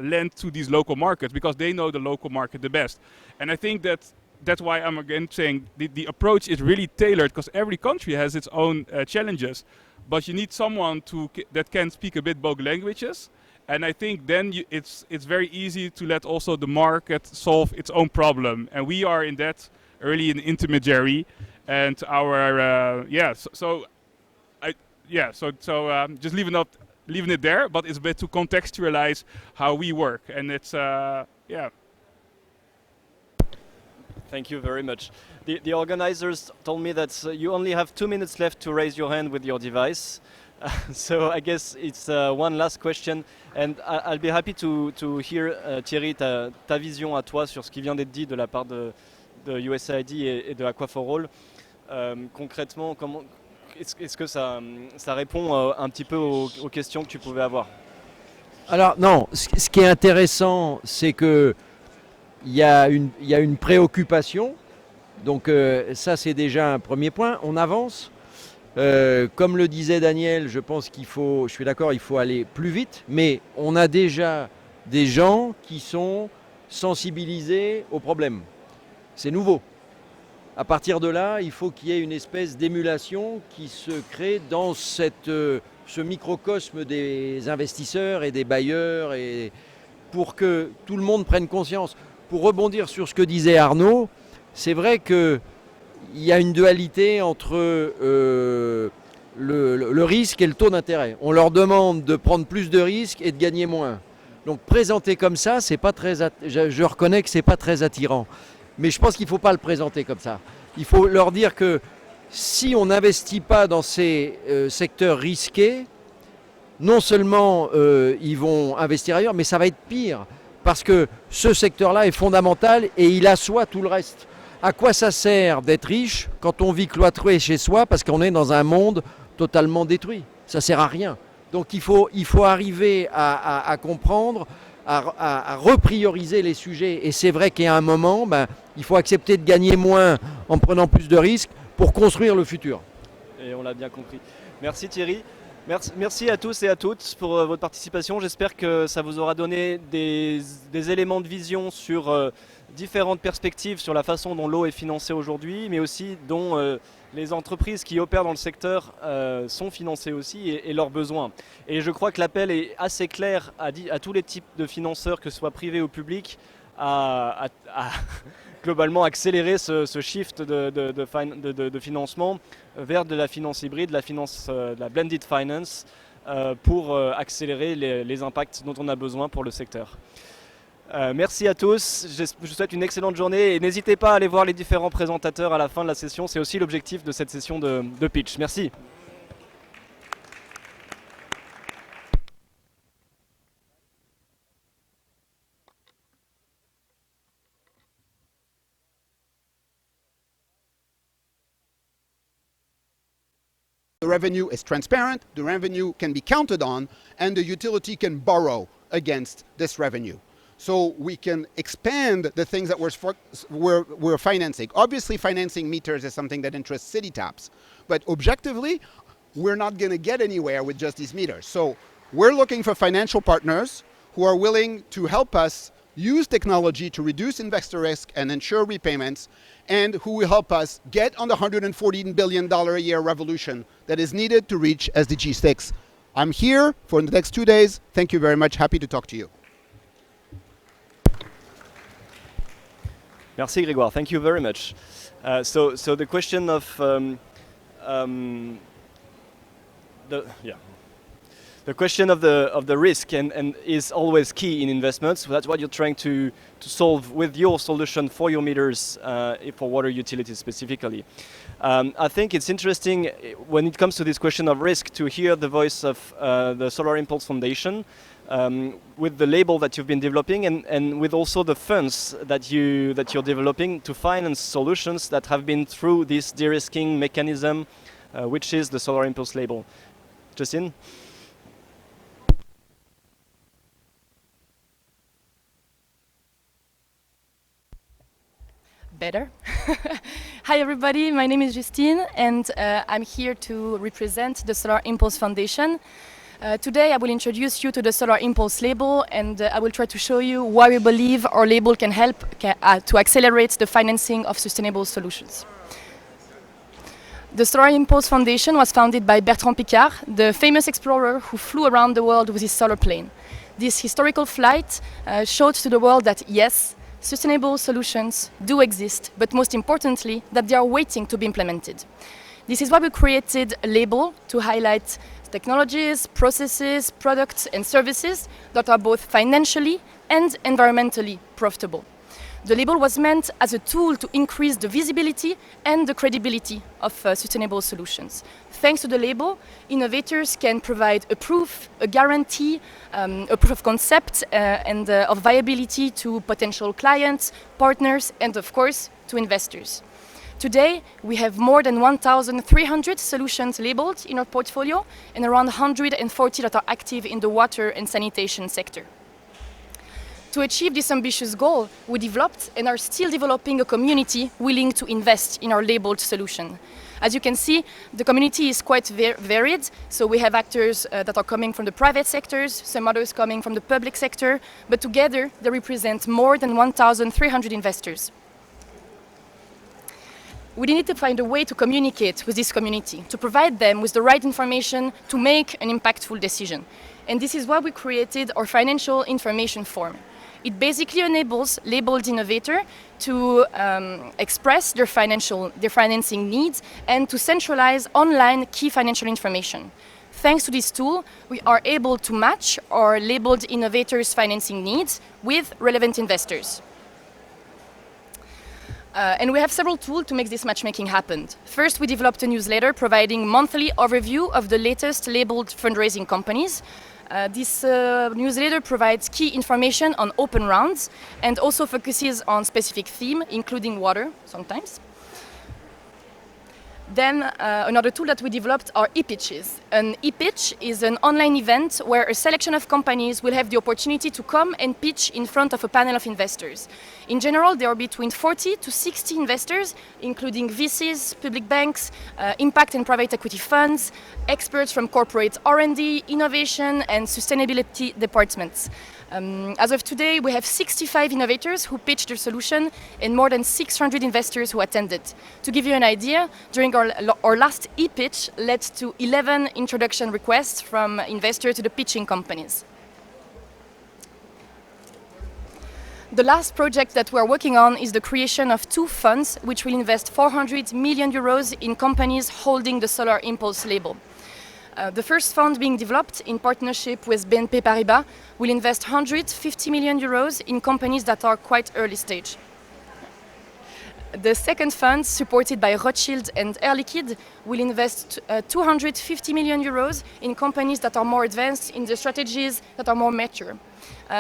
lend to these local markets because they know the local market the best. And I think that's why I'm again saying the approach is really tailored because every country has its own challenges. But you need someone that can speak a bit both languages. And I think then it's very easy to let also the market solve its own problem. And we are in that early an intermediary. And our just leaving it there, but it's a bit to contextualize how we work, and it's Thank you very much. The organizers told me that you only have 2 minutes left to raise your hand with your device. So I guess it's one last question, and I'll be happy to hear Thierry ta vision à toi sur ce qui vient d'être dit de la part de USAID et de Aqua for All. Concrètement, est-ce que ça répond un petit peu aux questions que tu pouvais avoir? Alors non, ce qui est intéressant, c'est que il y a une préoccupation. Donc ça, c'est déjà un premier point. On avance. Comme le disait Daniel, je pense je suis d'accord, il faut aller plus vite. Mais on a déjà des gens qui sont sensibilisés au problème. C'est nouveau. À partir de là, il faut qu'il y ait une espèce d'émulation qui se crée dans ce microcosme des investisseurs et des bailleurs, et pour que tout le monde prenne conscience. Pour rebondir sur ce que disait Arnaud, c'est vrai qu'il y a une dualité entre le risque et le taux d'intérêt. On leur demande de prendre plus de risques et de gagner moins. Donc présenter comme ça, c'est pas très je reconnais que ce n'est pas très attirant. Mais je pense qu'il ne faut pas le présenter comme ça. Il faut leur dire que si on n'investit pas dans ces secteurs risqués, non seulement ils vont investir ailleurs, mais ça va être pire. Parce que ce secteur-là est fondamental et il assoit tout le reste. À quoi ça sert d'être riche quand on vit cloîtré chez soi parce qu'on est dans un monde totalement détruit? Ça ne sert à rien. Donc il faut arriver à comprendre, à reprioriser les sujets. Et c'est vrai qu'à un moment, il faut accepter de gagner moins en prenant plus de risques pour construire le futur. Et on l'a bien compris. Merci Thierry. Merci à tous et à toutes pour votre participation. J'espère que ça vous aura donné des éléments de vision sur différentes perspectives sur la façon dont l'eau est financée aujourd'hui, mais aussi dont les entreprises qui opèrent dans le secteur sont financées aussi et leurs besoins. Et je crois que l'appel est assez clair à tous les types de financeurs, que ce soit privés ou publics, à globalement accélérer ce shift de financement vers de la finance hybride, de la blended finance, pour accélérer les impacts dont on a besoin pour le secteur. Merci à tous, je vous souhaite une excellente journée et n'hésitez pas à aller voir les différents présentateurs à la fin de la session, c'est aussi l'objectif de cette session de pitch. Merci. The revenue is transparent, the revenue can be counted on, and the utility can borrow against this revenue. So we can expand the things that we're financing. Obviously, financing meters is something that interests city taps, but objectively, we're not going to get anywhere with just these meters. So we're looking for financial partners who are willing to help us use technology to reduce investor risk and ensure repayments, and who will help us get on the $114 billion a year revolution that is needed to reach SDG 6. I'm here for the next 2 days. Thank you very much. Happy to talk to you. Merci Grégoire, thank you very much. So the question of the question of the risk and is always key in investments. So that's what you're trying to solve with your solution for your meters, for water utilities specifically. I think it's interesting when it comes to this question of risk to hear the voice of the Solar Impulse Foundation with the label that you've been developing and with also the funds that you're developing to finance solutions that have been through this de-risking mechanism, which is the Solar Impulse label. Justine? Better. Hi everybody, my name is Justine and I'm here to represent the Solar Impulse Foundation. Today I will introduce you to the Solar Impulse label, and I will try to show you why we believe our label can help to accelerate the financing of sustainable solutions. The Solar Impulse Foundation was founded by Bertrand Piccard, the famous explorer who flew around the world with his solar plane. This historical flight showed to the world that yes, sustainable solutions do exist, but most importantly, that they are waiting to be implemented. This is why we created a label to highlight technologies, processes, products and services that are both financially and environmentally profitable. The label was meant as a tool to increase the visibility and the credibility of sustainable solutions. Thanks to the label, innovators can provide a proof, a guarantee, a proof of concept and of viability to potential clients, partners, and of course, to investors. Today, we have more than 1,300 solutions labeled in our portfolio and around 140 that are active in the water and sanitation sector. To achieve this ambitious goal, we developed and are still developing a community willing to invest in our labeled solution. As you can see, the community is quite varied, so we have actors that are coming from the private sectors, some others coming from the public sector, but together they represent more than 1,300 investors. We need to find a way to communicate with this community, to provide them with the right information to make an impactful decision. And this is why we created our financial information form. It basically enables labeled innovator to express their financing needs and to centralize online key financial information. Thanks to this tool, we are able to match our labeled innovators' financing needs with relevant investors. And we have several tools to make this matchmaking happen. First, we developed a newsletter providing monthly overview of the latest labeled fundraising companies. This newsletter provides key information on open rounds and also focuses on specific theme, including water sometimes. Then another tool that we developed are e-pitches. An e-pitch is an online event where a selection of companies will have the opportunity to come and pitch in front of a panel of investors. In general, there are between 40 to 60 investors, including VCs, public banks, impact and private equity funds, experts from corporate R&D, innovation and sustainability departments. As of today, we have 65 innovators who pitched their solution and more than 600 investors who attended. To give you an idea, during our last e-pitch led to 11 introduction requests from investors to the pitching companies. The last project that we're working on is the creation of 2 funds which will invest 400 million euros in companies holding the Solar Impulse label. The first fund being developed in partnership with BNP Paribas will invest 150 million euros in companies that are quite early stage. The second fund, supported by Rothschild and Air Liquide, will invest 250 million euros in companies that are more advanced in the strategies that are more mature.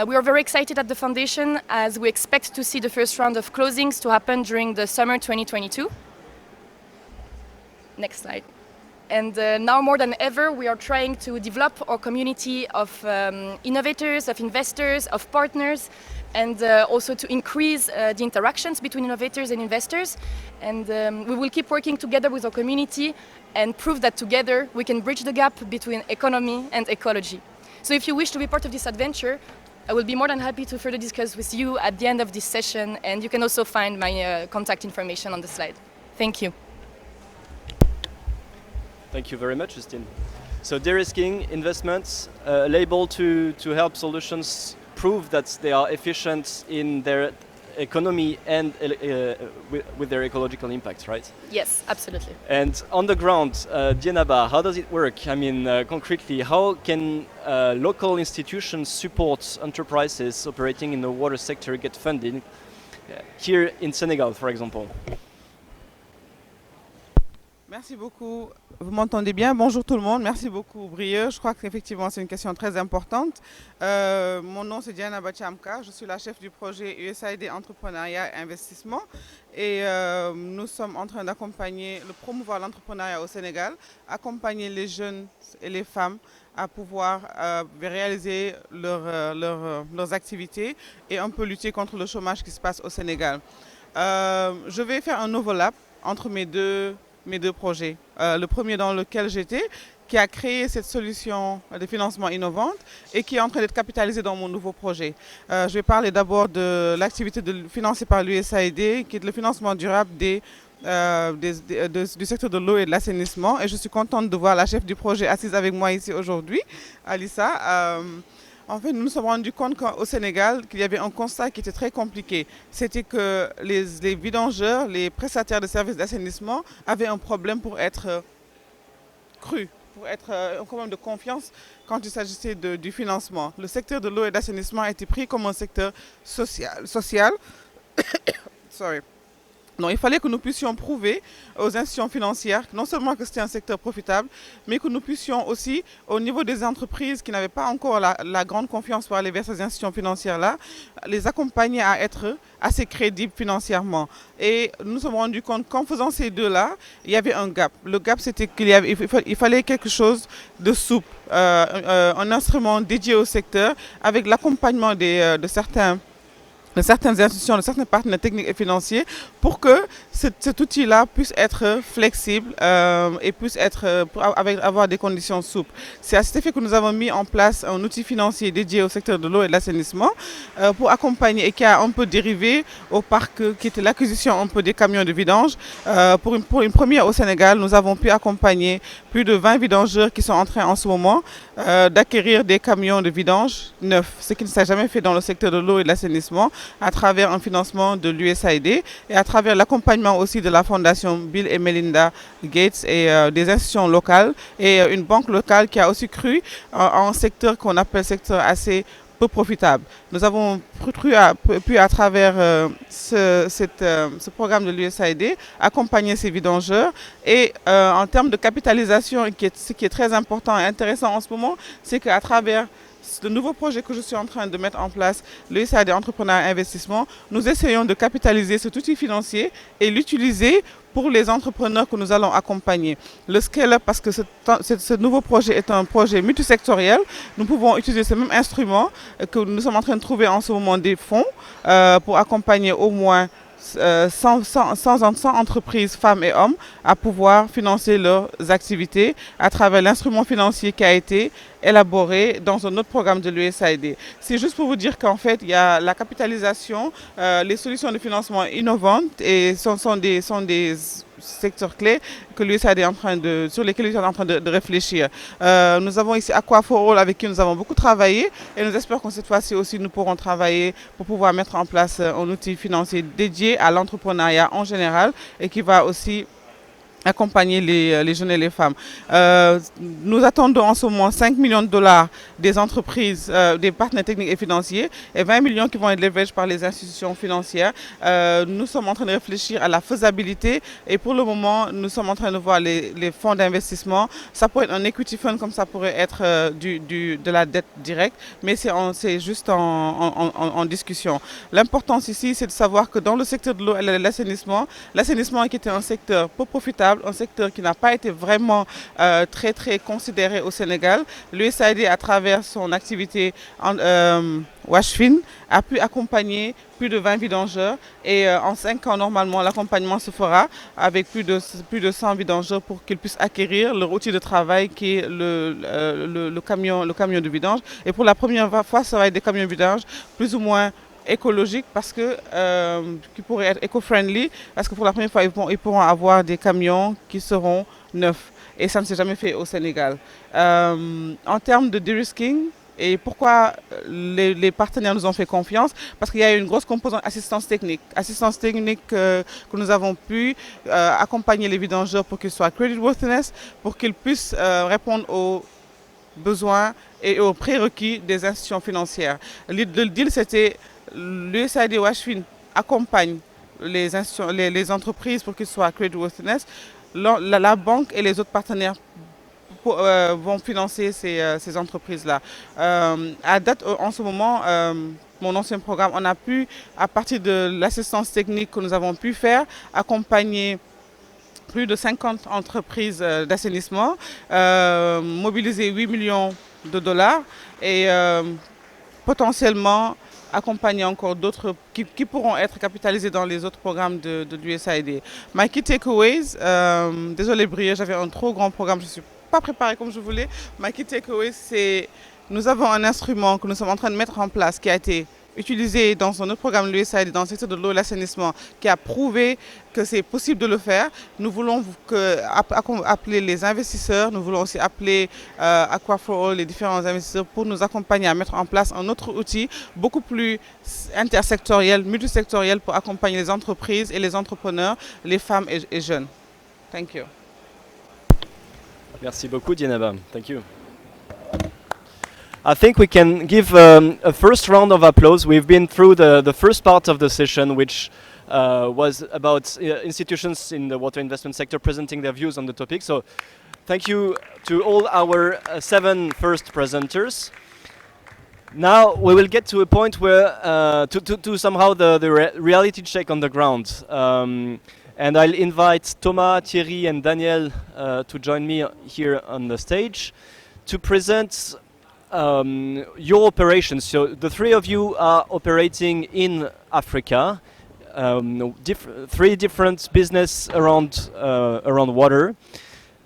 We are very excited at the foundation as we expect to see the first round of closings to happen during the summer 2022. Next slide. And now more than ever, we are trying to develop our community of innovators, of investors, of partners, and also to increase the interactions between innovators and investors. And we will keep working together with our community and prove that together we can bridge the gap between economy and ecology. So if you wish to be part of this adventure, I will be more than happy to further discuss with you at the end of this session, and you can also find my contact information on the slide. Thank you. Thank you very much, Justine. So de-risking investments, label to help solutions prove that they are efficient in their economy and with their ecological impacts, right? Yes, absolutely. And on the ground, Dienaba, how does it work? I mean, concretely, how can local institutions support enterprises operating in the water sector get funding here in Senegal, for example? Merci beaucoup. Vous m'entendez bien? Bonjour tout le monde. Merci beaucoup, Brieux. Je crois qu'effectivement, c'est une question très importante. Mon nom, c'est Diana Bachamka. Je suis la chef du projet USAID Entrepreneuriat et Investissement. Et nous sommes en train d'accompagner, de promouvoir l'entrepreneuriat au Sénégal, accompagner les jeunes et les femmes à pouvoir réaliser leurs activités et un peu lutter contre le chômage qui se passe au Sénégal. Je vais faire un overlap entre mes deux projets. Le premier dans lequel j'étais, qui a créé cette solution de financement innovante et qui est en train d'être capitalisée dans mon nouveau projet. Je vais parler d'abord de l'activité financée par l'USAID, qui est le financement durable du secteur de l'eau et de l'assainissement. Et je suis contente de voir la chef du projet assise avec moi ici aujourd'hui, Alissa. En fait, nous nous sommes rendus compte qu'au Sénégal, qu'il y avait un constat qui était très compliqué. C'était que les vidangeurs, les prestataires de services d'assainissement avaient un problème pour être crus, pour être un problème de confiance quand il s'agissait du financement. Le secteur de l'eau et de l'assainissement a été pris comme un secteur social. Sorry. Donc, il fallait que nous puissions prouver aux institutions financières non seulement que c'était un secteur profitable, mais que nous puissions aussi, au niveau des entreprises qui n'avaient pas encore la grande confiance pour aller vers ces institutions financières-là, les accompagner à être assez crédibles financièrement. Et nous nous sommes rendus compte qu'en faisant ces deux-là, il y avait un gap. Le gap, c'était qu'il fallait quelque chose de souple, un instrument dédié au secteur avec l'accompagnement de certaines institutions, de certains partenaires techniques et financiers pour que cet outil-là puisse être flexible et puisse avoir des conditions souples. C'est à cet effet que nous avons mis en place un outil financier dédié au secteur de l'eau et de l'assainissement pour accompagner et qui a un peu dérivé au parc, qui était l'acquisition un peu des camions de vidange. Pour une première au Sénégal, nous avons pu accompagner plus de 20 vidangeurs qui sont en train en ce moment d'acquérir des camions de vidange neufs, ce qui ne s'est jamais fait dans le secteur de l'eau et de l'assainissement, à travers un financement de l'USAID et à travers l'accompagnement aussi de la fondation Bill et Melinda Gates et des institutions locales et une banque locale qui a aussi cru en un secteur qu'on appelle secteur assez peu profitable. Nous avons pu à travers ce programme de l'USAID accompagner ces vidangeurs et en termes de capitalisation, ce qui est très important et intéressant en ce moment, c'est qu'à travers le nouveau projet que je suis en train de mettre en place, l'USAID Entrepreneuriat Investissement, nous essayons de capitaliser cet outil financier et l'utiliser pour les entrepreneurs que nous allons accompagner. Le scale-up, parce que ce nouveau projet est un projet multisectoriel, nous pouvons utiliser ce même instrument que nous sommes en train de trouver en ce moment des fonds pour accompagner au moins 100 entreprises, femmes et hommes, à pouvoir financer leurs activités à travers l'instrument financier qui a été élaboré dans un autre programme de l'USAID. C'est juste pour vous dire qu'en fait, il y a la capitalisation, les solutions de financement innovantes et sont des secteurs clés que l'USAID est sur lesquels l'USAID est en train de réfléchir. Nous avons ici Aqua for All avec qui nous avons beaucoup travaillé et nous espérons que cette fois-ci aussi nous pourrons travailler pour pouvoir mettre en place un outil financier dédié à l'entrepreneuriat en général et qui va aussi accompagner les jeunes et les femmes. Nous attendons en ce moment 5 millions de dollars des entreprises, des partenaires techniques et financiers et 20 millions qui vont être leveragés par les institutions financières. Nous sommes en train de réfléchir à la faisabilité et pour le moment, nous sommes en train de voir les fonds d'investissement. Ça pourrait être un equity fund comme ça pourrait être de la dette directe, mais c'est juste en discussion. L'importance ici, c'est de savoir que dans le secteur de l'eau et de l'assainissement qui était un secteur peu profitable, un secteur qui n'a pas été vraiment très considéré au Sénégal. L'USAID, à travers son activité Washfin, a pu accompagner plus de 20 vidangeurs et en 5 ans, normalement, l'accompagnement se fera avec plus de 100 vidangeurs pour qu'ils puissent acquérir leur outil de travail qui est le camion de vidange. Et pour la première fois, ça va être des camions de vidange plus ou moins écologique parce que qui pourrait être éco-friendly parce que pour la première fois ils pourront avoir des camions qui seront neufs et ça ne s'est jamais fait au Sénégal. En termes de de-risking et pourquoi les partenaires nous ont fait confiance, parce qu'il y a une grosse composante assistance technique que nous avons pu accompagner les vidangeurs pour qu'ils soient creditworthiness, pour qu'ils puissent répondre aux besoins et aux prérequis des institutions financières. Le deal, c'était l'USAID Washfin accompagne les entreprises pour qu'ils soient creditworthiness. La banque et les autres partenaires vont financer ces entreprises-là. À date, en ce moment, mon ancien programme, on a pu, à partir de l'assistance technique que nous avons pu faire, accompagner plus de 50 entreprises d'assainissement, mobiliser 8 millions de dollars et potentiellement accompagner encore d'autres qui pourront être capitalisés dans les autres programmes de l'USAID. My key takeaways, désolé Brieux, j'avais un trop grand programme, je suis pas préparé comme je voulais. Ma key takeaway, c'est nous avons un instrument que nous sommes en train de mettre en place qui a été utilisé dans un autre programme de l'USAID, dans le secteur de l'eau et l'assainissement, qui a prouvé que c'est possible de le faire. Nous voulons appeler les investisseurs, nous voulons aussi appeler Aqua for All, les différents investisseurs, pour nous accompagner à mettre en place un autre outil beaucoup plus intersectoriel, multisectoriel, pour accompagner les entreprises et les entrepreneurs, les femmes et jeunes. Thank you. Merci beaucoup, Dienaba. Thank you. I think we can give a first round of applause. We've been through the first part of the session, which was about institutions in the water investment sector presenting their views on the topic. So thank you to all our 7 first presenters. Now we will get to a point where to somehow the reality check on the ground. And I'll invite Thomas, Thierry and Daniel to join me here on the stage to present your operations. So the 3 of you are operating in Africa, 3 different business around water,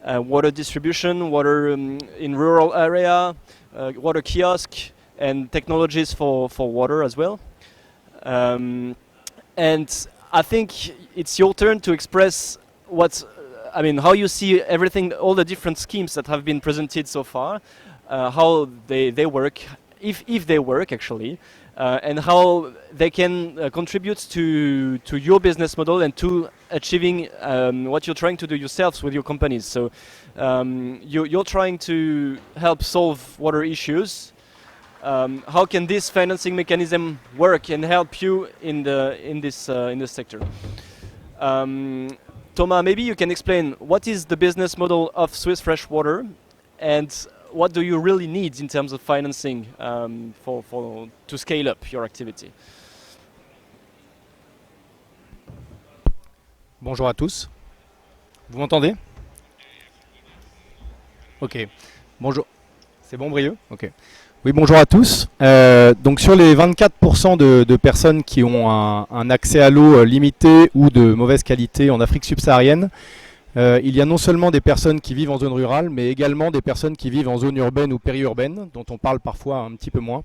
water distribution, water in rural area, water kiosk, and technologies for water as well. And I think it's your turn to express how you see everything, all the different schemes that have been presented so far. How they work, if they work actually, and how they can contribute to your business model and to achieving what you're trying to do yourselves with your companies. So you're trying to help solve water issues. How can this financing mechanism work and help you in this sector? Thomas, maybe you can explain what is the business model of Swiss Fresh Water, and what do you really need in terms of financing to scale up your activity? Bonjour à tous. Vous m'entendez? Ok. Bonjour. C'est bon, Brieux? Ok. Oui, bonjour à tous. Donc sur les 24% de personnes qui ont un accès à l'eau limité ou de mauvaise qualité en Afrique subsaharienne, il y a non seulement des personnes qui vivent en zone rurale, mais également des personnes qui vivent en zone urbaine ou périurbaine, dont on parle parfois un petit peu moins.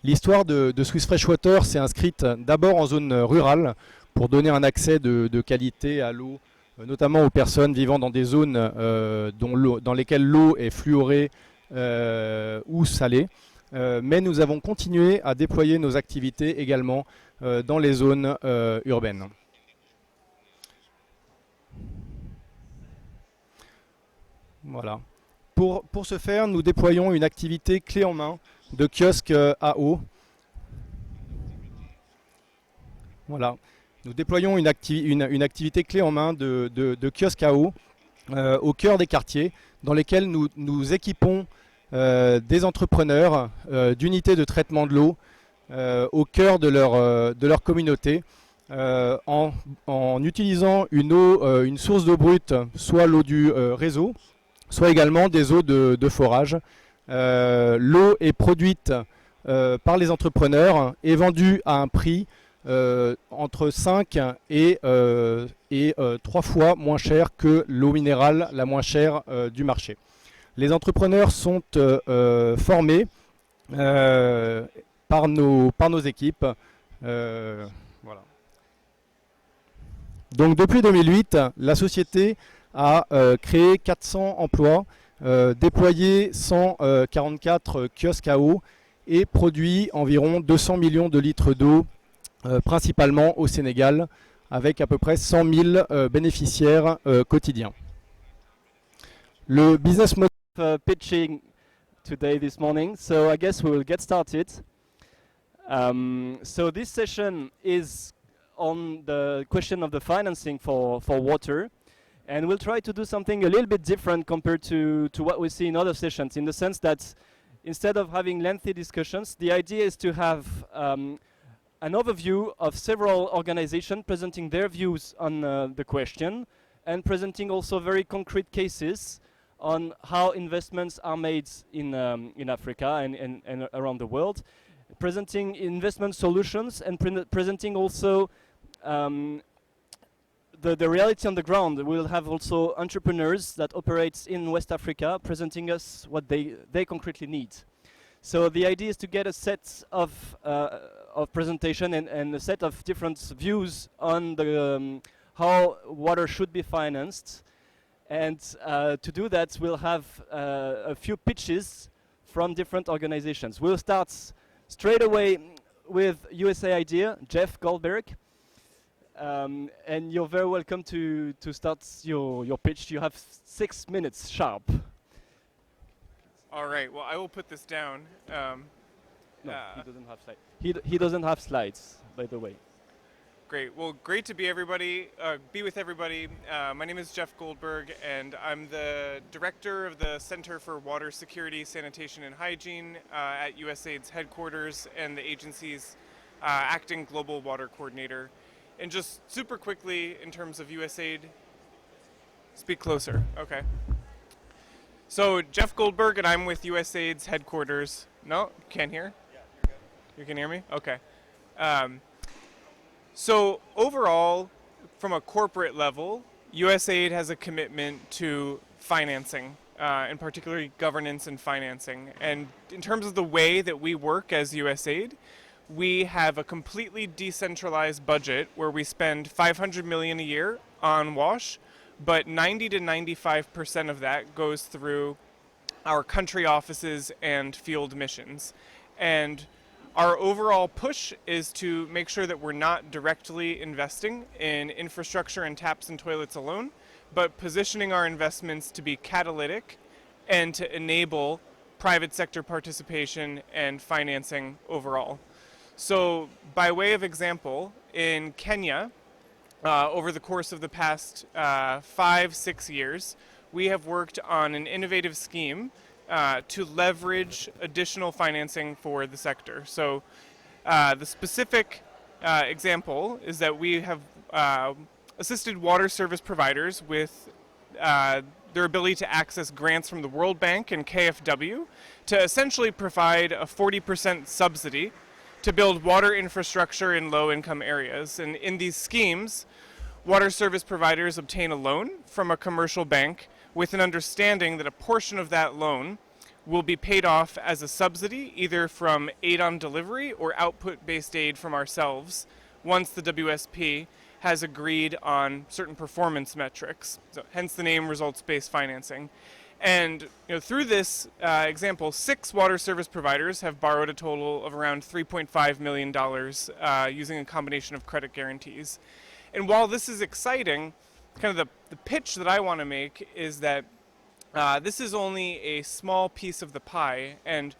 L'histoire de Swiss Fresh Water s'est inscrite d'abord en zone rurale pour donner un accès de qualité à l'eau, notamment aux personnes vivant dans des zones dans lesquelles l'eau est fluorée ou salée. Mais nous avons continué à déployer nos activités également dans les zones urbaines. Voilà. Pour ce faire, nous déployons une activité clé en main de kiosque à eau. Voilà. Nous déployons une activité clé en main de kiosque à eau au cœur des quartiers, dans lesquels nous équipons des entrepreneurs d'unités de traitement de l'eau au cœur de leur communauté, en utilisant une source d'eau brute, soit l'eau du réseau, soit également des eaux de forage. L'eau est produite par les entrepreneurs et vendue à un prix entre 5 et 3 fois moins cher que l'eau minérale la moins chère du marché. Les entrepreneurs sont formés par nos équipes. Voilà. Donc depuis 2008, la société a créé 400 emplois, déployé 144 kiosques à eau et produit environ 200 millions de litres d'eau, principalement au Sénégal, avec à peu près 100 000 bénéficiaires quotidiens. Le business model pitching today this morning, so I guess we will get started. So this session is on the question of the financing for water, and we'll try to do something a little bit different compared to what we see in other sessions, in the sense that instead of having lengthy discussions, the idea is to have an overview of several organizations presenting their views on the question, and presenting also very concrete cases on how investments are made in Africa and around the world, presenting investment solutions, and presenting also the the reality on the ground. We'll have also entrepreneurs that operate in West Africa presenting us what they concretely need. So the idea is to get a set of presentation and a set of different views on the how water should be financed. And to do that, we'll have a few pitches from different organizations. We'll start straight away with USA Idea, Jeff Goldberg. And you're very welcome to start your pitch. You have 6 minutes sharp. All right. Well, I will put this down. No, he doesn't have slides. He doesn't have slides, by the way. Great. Well, great to be with everybody. My name is Jeff Goldberg, and I'm the director of the Center for Water Security, Sanitation, and Hygiene at USAID's headquarters and the agency's acting global water coordinator. And just super quickly, in terms of USAID, speak closer. Okay. So Jeff Goldberg, and I'm with USAID's headquarters. No, can't hear? Yeah, you're good. You can hear me? Okay. So overall, from a corporate level, USAID has a commitment to financing, and particularly governance and financing. And in terms of the way that we work as USAID, we have a completely decentralized budget where we spend $500 million a year on WASH, but 90 to 95% of that goes through our country offices and field missions. And our overall push is to make sure that we're not directly investing in infrastructure and taps and toilets alone, but positioning our investments to be catalytic and to enable private sector participation and financing overall. So by way of example, in Kenya, over the course of the past 5-6 years, we have worked on an innovative scheme to leverage additional financing for the sector. So the specific example is that we have assisted water service providers with their ability to access grants from the World Bank and KfW to essentially provide a 40% subsidy to build water infrastructure in low-income areas. And in these schemes, water service providers obtain a loan from a commercial bank with an understanding that a portion of that loan will be paid off as a subsidy, either from aid on delivery or output-based aid from ourselves, once the WSP has agreed on certain performance metrics. So, hence the name results-based financing. And through this example, 6 water service providers have borrowed a total of around $3.5 million using a combination of credit guarantees. And while this is exciting, kind of the pitch that I want to make is that this is only a small piece of the pie, and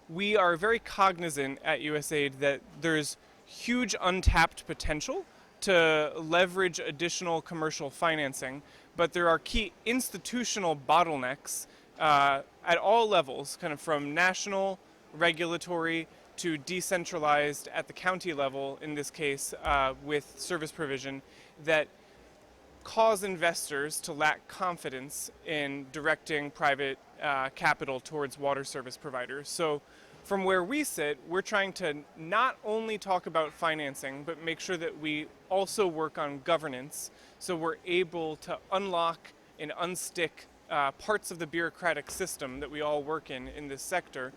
we are very cognizant at USAID that there's huge untapped potential to leverage additional commercial financing, but there are key institutional bottlenecks at all levels, kind of from national, regulatory, to decentralized at the county level, in this case with service provision, that cause investors to lack confidence in directing private capital towards water service providers. So from where we sit, we're trying to not only talk about financing, but make sure that we also work on governance, so we're able to unlock and unstick parts of the bureaucratic system that we all work in this sector,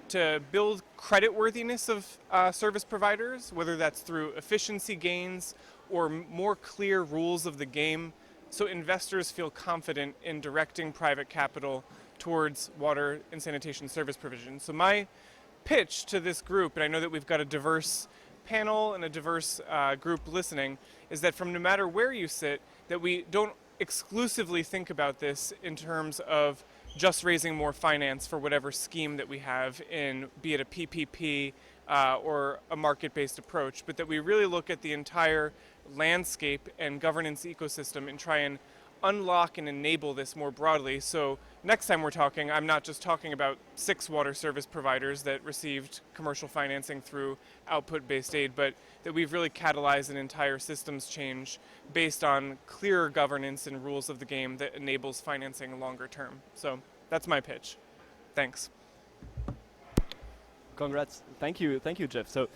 to build creditworthiness of service providers, whether that's through efficiency gains or more clear rules of the game, so investors feel confident in directing private capital towards water and sanitation service provision. So my pitch to this group, and I know that we've got a diverse panel and a diverse group listening, is that from no matter where you sit, that we don't exclusively think about this in terms of just raising more finance for whatever scheme that we have in, be it a PPP or a market-based approach, but that we really look at the entire landscape and governance ecosystem and try and unlock and enable this more broadly. So next time we're talking, I'm not just talking about 6 water service providers that received commercial financing through output-based aid, but that we've really catalyzed an entire systems change based on clearer governance and rules of the game that enables financing longer term. So that's my pitch. Thanks. Congrats. Thank you, Jeff. So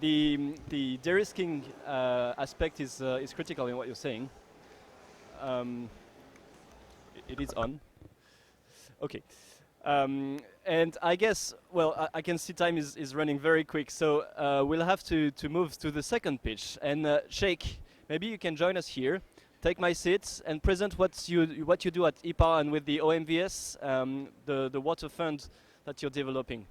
the de-risking aspect is critical in what you're saying. it is on. Okay. And I guess, well, I can see time is running very quick, so we'll have to move to the second pitch. And Sheikh, maybe you can join us here, take my seat, and present what you do at IPAR and with the OMVS, the water fund that you're developing.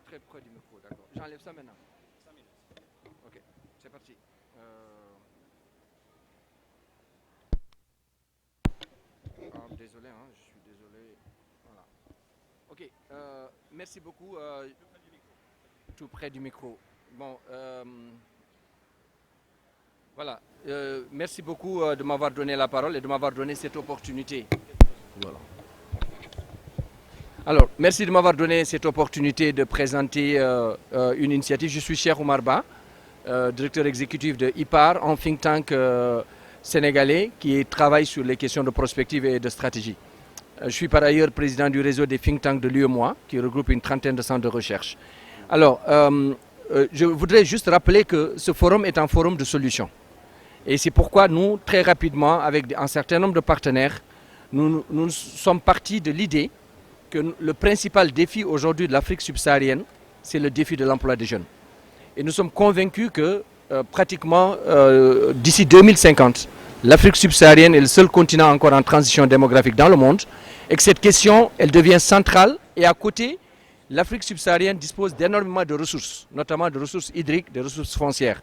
Très près du micro, d'accord. J'enlève ça maintenant. 5 minutes. Ok, c'est parti. Désolé, hein, je suis désolé. Voilà. Ok, merci beaucoup. Tout près du micro. Bon, voilà. Merci beaucoup de m'avoir donné la parole et de m'avoir donné cette opportunité. Voilà. Alors, merci de m'avoir donné cette opportunité de présenter une initiative. Je suis Cheikh Oumar Ba, directeur exécutif de IPAR, un think tank sénégalais qui travaille sur les questions de prospective et de stratégie. Je suis par ailleurs président du réseau des think tanks de l'UEMOA, qui regroupe une trentaine de centres de recherche. Alors, je voudrais juste rappeler que ce forum est un forum de solutions. Et c'est pourquoi nous, très rapidement, avec un certain nombre de partenaires, nous sommes partis de l'idée que le principal défi aujourd'hui de l'Afrique subsaharienne, c'est le défi de l'emploi des jeunes. Et nous sommes convaincus que pratiquement d'ici 2050, l'Afrique subsaharienne est le seul continent encore en transition démographique dans le monde et que cette question, elle devient centrale. Et à côté, l'Afrique subsaharienne dispose d'énormément de ressources, notamment de ressources hydriques, de ressources foncières.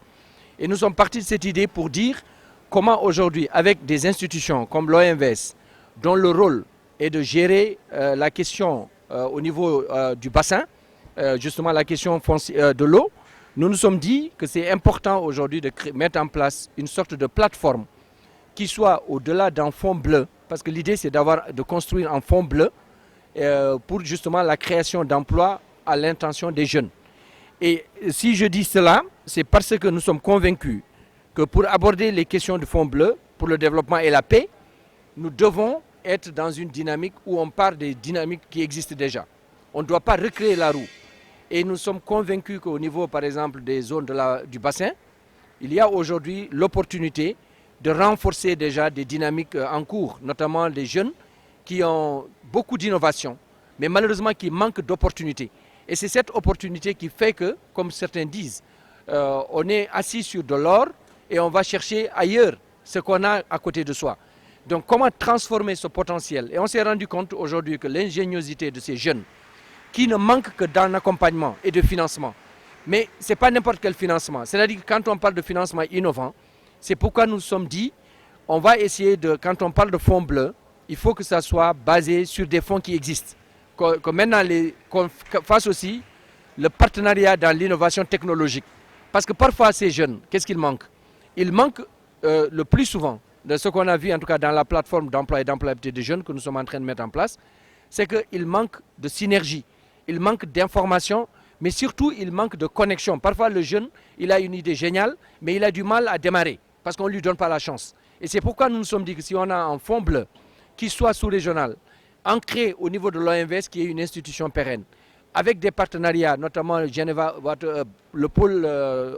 Et nous sommes partis de cette idée pour dire comment aujourd'hui, avec des institutions comme l'OMVS, dont le rôle et de gérer la question au niveau du bassin, justement la question de l'eau, nous nous sommes dit que c'est important aujourd'hui de mettre en place une sorte de plateforme qui soit au-delà d'un fonds bleu, parce que l'idée c'est de construire un fonds bleu pour justement la création d'emplois à l'intention des jeunes. Et si je dis cela, c'est parce que nous sommes convaincus que pour aborder les questions du fonds bleu, pour le développement et la paix, nous devons être dans une dynamique où on part des dynamiques qui existent déjà. On ne doit pas recréer la roue. Et nous sommes convaincus qu'au niveau, par exemple, des zones du bassin, il y a aujourd'hui l'opportunité de renforcer déjà des dynamiques en cours, notamment des jeunes qui ont beaucoup d'innovation, mais malheureusement qui manquent d'opportunités. Et c'est cette opportunité qui fait que, comme certains disent, on est assis sur de l'or et on va chercher ailleurs ce qu'on a à côté de soi. Donc comment transformer ce potentiel? Et on s'est rendu compte aujourd'hui que l'ingéniosité de ces jeunes, qui ne manquent que d'un accompagnement et de financement, mais ce n'est pas n'importe quel financement. C'est-à-dire que quand on parle de financement innovant, c'est pourquoi nous nous sommes dit, on va essayer de, quand on parle de fonds bleus, il faut que ça soit basé sur des fonds qui existent. Que maintenant, qu'on fasse aussi le partenariat dans l'innovation technologique. Parce que parfois, ces jeunes, qu'est-ce qu'ils manquent? Ils manquent le plus souvent, de ce qu'on a vu en tout cas dans la plateforme d'emploi et d'employabilité des jeunes que nous sommes en train de mettre en place, c'est qu'il manque de synergie, il manque d'information, mais surtout il manque de connexion. Parfois le jeune, il a une idée géniale, mais il a du mal à démarrer parce qu'on ne lui donne pas la chance. Et c'est pourquoi nous nous sommes dit que si on a un fonds bleu qui soit sous-régional, ancré au niveau de l'OMVS, qui est une institution pérenne, avec des partenariats, notamment Geneva, le pôle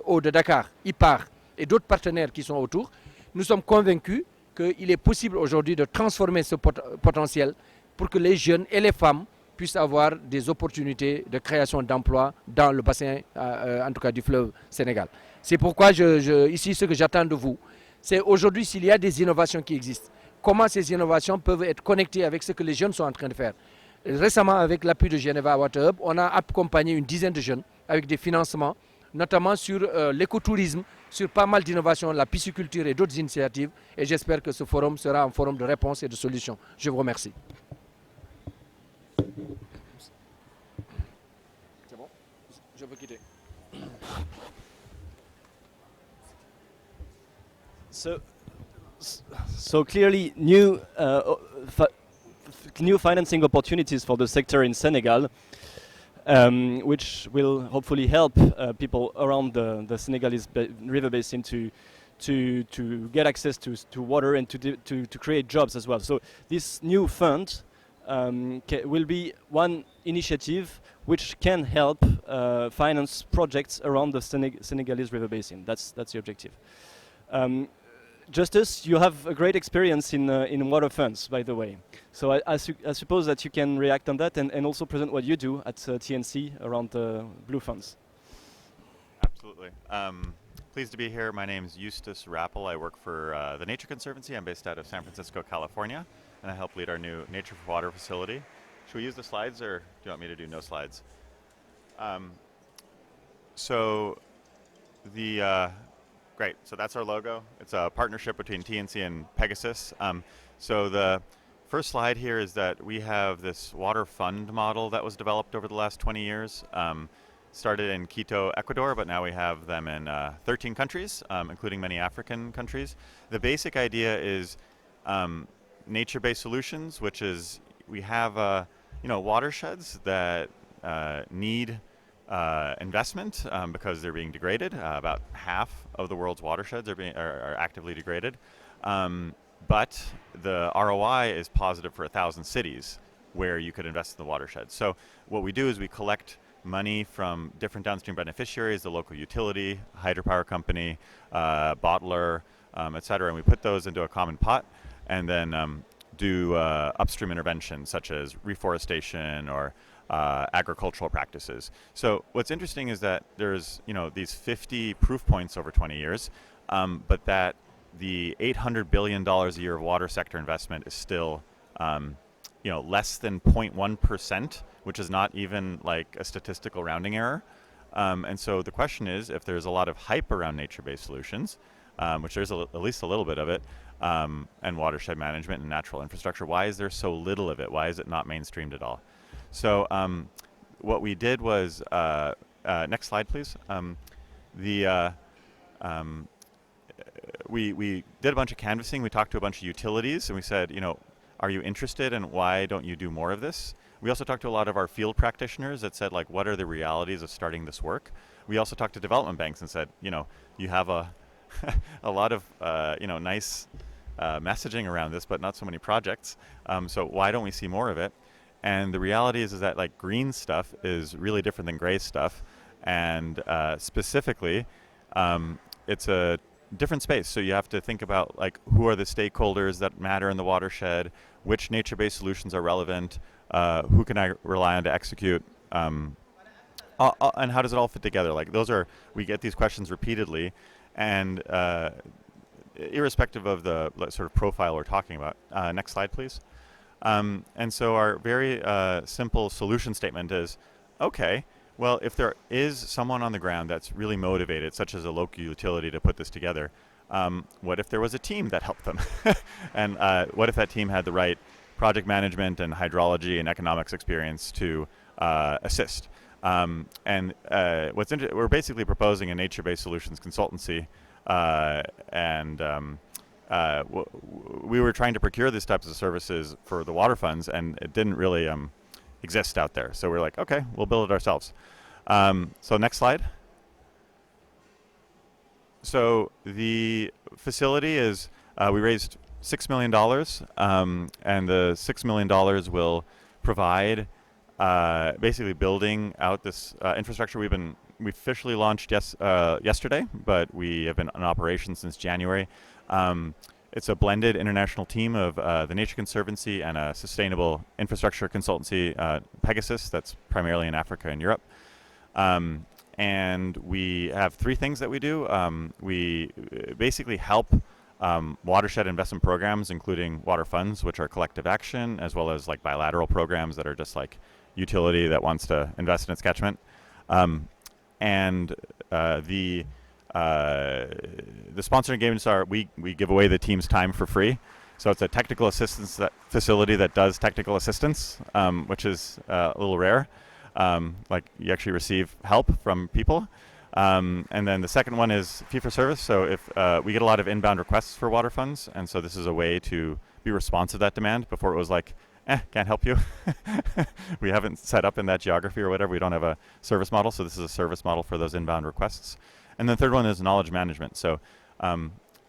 eau de Dakar, IPAR et d'autres partenaires qui sont autour, nous sommes convaincus qu'il est possible aujourd'hui de transformer ce potentiel pour que les jeunes et les femmes puissent avoir des opportunités de création d'emplois dans le bassin, en tout cas du fleuve Sénégal. C'est pourquoi ici, ce que j'attends de vous, c'est aujourd'hui s'il y a des innovations qui existent, comment ces innovations peuvent être connectées avec ce que les jeunes sont en train de faire. Récemment, avec l'appui de Geneva Water Hub, on a accompagné une dizaine de jeunes avec des financements, notamment sur l'écotourisme, sur pas mal d'innovations, la pisciculture et d'autres initiatives. Et j'espère que ce forum sera un forum de réponse et de solutions. Je vous remercie. C'est bon? Je peux quitter. So clearly new financing opportunities for the sector in Senegal, which will hopefully help people around the Senegalese river basin to get access to water and to create jobs as well. So this new fund will be one initiative which can help finance projects around the Senegalese river basin. That's the objective. Justus, you have a great experience in water funds, by the way. So I suppose that you can react on that and also present what you do at TNC around the blue funds. Absolutely. Pleased to be here. My name is Eustace Rappel. I work for the Nature Conservancy. I'm based out of San Francisco, California, and I help lead our new Nature for Water facility. Should we use the slides, or do you want me to do no slides? Great, so that's our logo. It's a partnership between TNC and Pegasus. So the first slide here is that we have this water fund model that was developed over the last 20 years. Started in Quito, Ecuador, but now we have them in 13 countries, including many African countries. The basic idea is nature-based solutions, which is we have watersheds that need investment because they're being degraded. About half of the world's watersheds are actively degraded. But the ROI is positive for 1,000 cities where you could invest in the watershed. So what we do is we collect money from different downstream beneficiaries, the local utility, hydropower company, bottler, et cetera, and we put those into a common pot and then do upstream interventions such as reforestation or agricultural practices. So what's interesting is that there's these 50 proof points over 20 years, but that the $800 billion a year of water sector investment is still less than 0.1%, which is not even like a statistical rounding error. And so the question is, if there's a lot of hype around nature-based solutions, which there's at least a little bit of it, and watershed management and natural infrastructure, why is there so little of it? Why is it not mainstreamed at all? So what we did was, next slide please. We did a bunch of canvassing. We talked to a bunch of utilities and we said, are you interested and why don't you do more of this? We also talked to a lot of our field practitioners that said, like, what are the realities of starting this work? We also talked to development banks and said, you have a lot of nice messaging around this, but not so many projects. So why don't we see more of it? And the reality is that like green stuff is really different than gray stuff, and specifically, it's a different space. So you have to think about like who are the stakeholders that matter in the watershed, which nature-based solutions are relevant, who can I rely on to execute, and how does it all fit together? Like we get these questions repeatedly, and irrespective of the sort of profile we're talking about. Next slide, please. And so our very simple solution statement is, okay, well, if there is someone on the ground that's really motivated, such as a local utility, to put this together, what if there was a team that helped them? And what if that team had the right project management and hydrology and economics experience to assist? And we're basically proposing a nature-based solutions consultancy, we were trying to procure these types of services for the water funds, and it didn't really exist out there. So we're like, okay, we'll build it ourselves. So next slide. So the facility is, we raised $6 million, and the $6 million will provide basically building out this infrastructure. We officially launched yesterday, but we have been in operation since January. It's a blended international team of the Nature Conservancy and a sustainable infrastructure consultancy, Pegasus, that's primarily in Africa and Europe. And we have three things that we do. We basically help watershed investment programs, including water funds, which are collective action, as well as like bilateral programs that are just like utility that wants to invest in its catchment. The sponsoring engagements are we give away the team's time for free. So it's a technical assistance facility that does technical assistance, which is a little rare. Like you actually receive help from people. And then the second one is fee for service. So if we get a lot of inbound requests for water funds, and so this is a way to be responsive to that demand. Before it was like, can't help you. We haven't set up in that geography or whatever. We don't have a service model, so this is a service model for those inbound requests. And the third one is knowledge management. So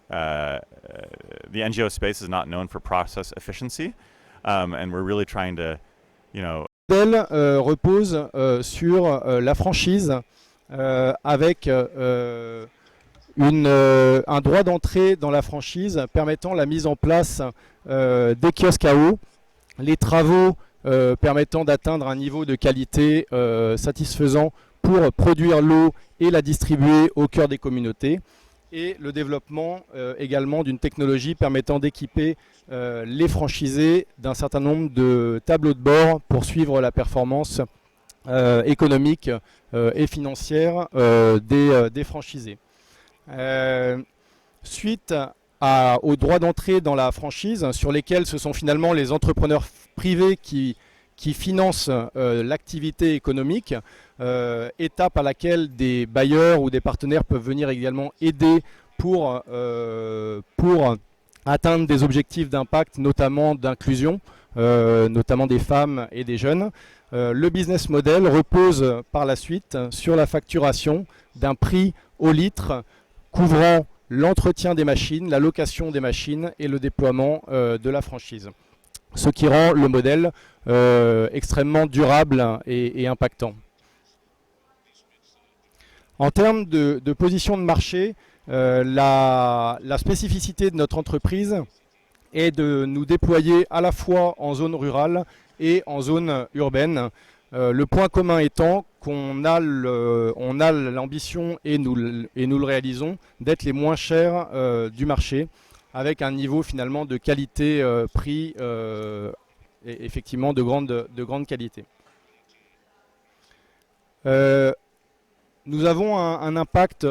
the NGO space is not known for process efficiency, and we're really trying to, Le modèle repose sur la franchise avec un droit d'entrée dans la franchise permettant la mise en place des kiosques à eau, les travaux permettant d'atteindre un niveau de qualité satisfaisant pour produire l'eau et la distribuer au cœur des communautés, et le développement également d'une technologie permettant d'équiper les franchisés d'un certain nombre de tableaux de bord pour suivre la performance économique et financière des franchisés. Suite aux droits d'entrée dans la franchise, sur lesquels ce sont finalement les entrepreneurs privés qui financent l'activité économique, étape à laquelle des bailleurs ou des partenaires peuvent venir également aider pour atteindre des objectifs d'impact, notamment d'inclusion, notamment des femmes et des jeunes. Le business model repose par la suite sur la facturation d'un prix au litre couvrant l'entretien des machines, la location des machines et le déploiement de la franchise. Ce qui rend le modèle extrêmement durable et impactant. En termes de position de marché, la spécificité de notre entreprise est de nous déployer à la fois en zone rurale et en zone urbaine. Le point commun étant qu'on a l'ambition, et nous le réalisons, d'être les moins chers du marché, avec un niveau finalement de qualité-prix effectivement de grande qualité. Nous avons un impact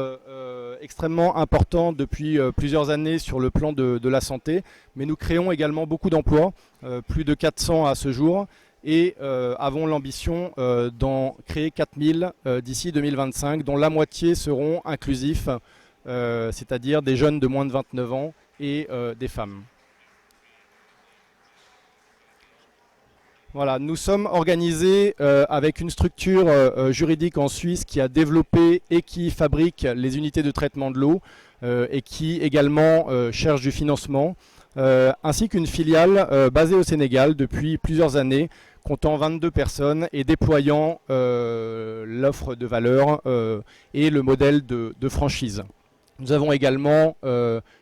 extrêmement important depuis plusieurs années sur le plan de la santé, mais nous créons également beaucoup d'emplois, plus de 400 à ce jour, et avons l'ambition d'en créer 4000 d'ici 2025, dont la moitié seront inclusifs, c'est-à-dire des jeunes de moins de 29 ans et des femmes. Voilà, nous sommes organisés avec une structure juridique en Suisse qui a développé et qui fabrique les unités de traitement de l'eau et qui également cherche du financement, ainsi qu'une filiale basée au Sénégal depuis plusieurs années, comptant 22 personnes et déployant l'offre de valeur et le modèle de franchise. Nous avons également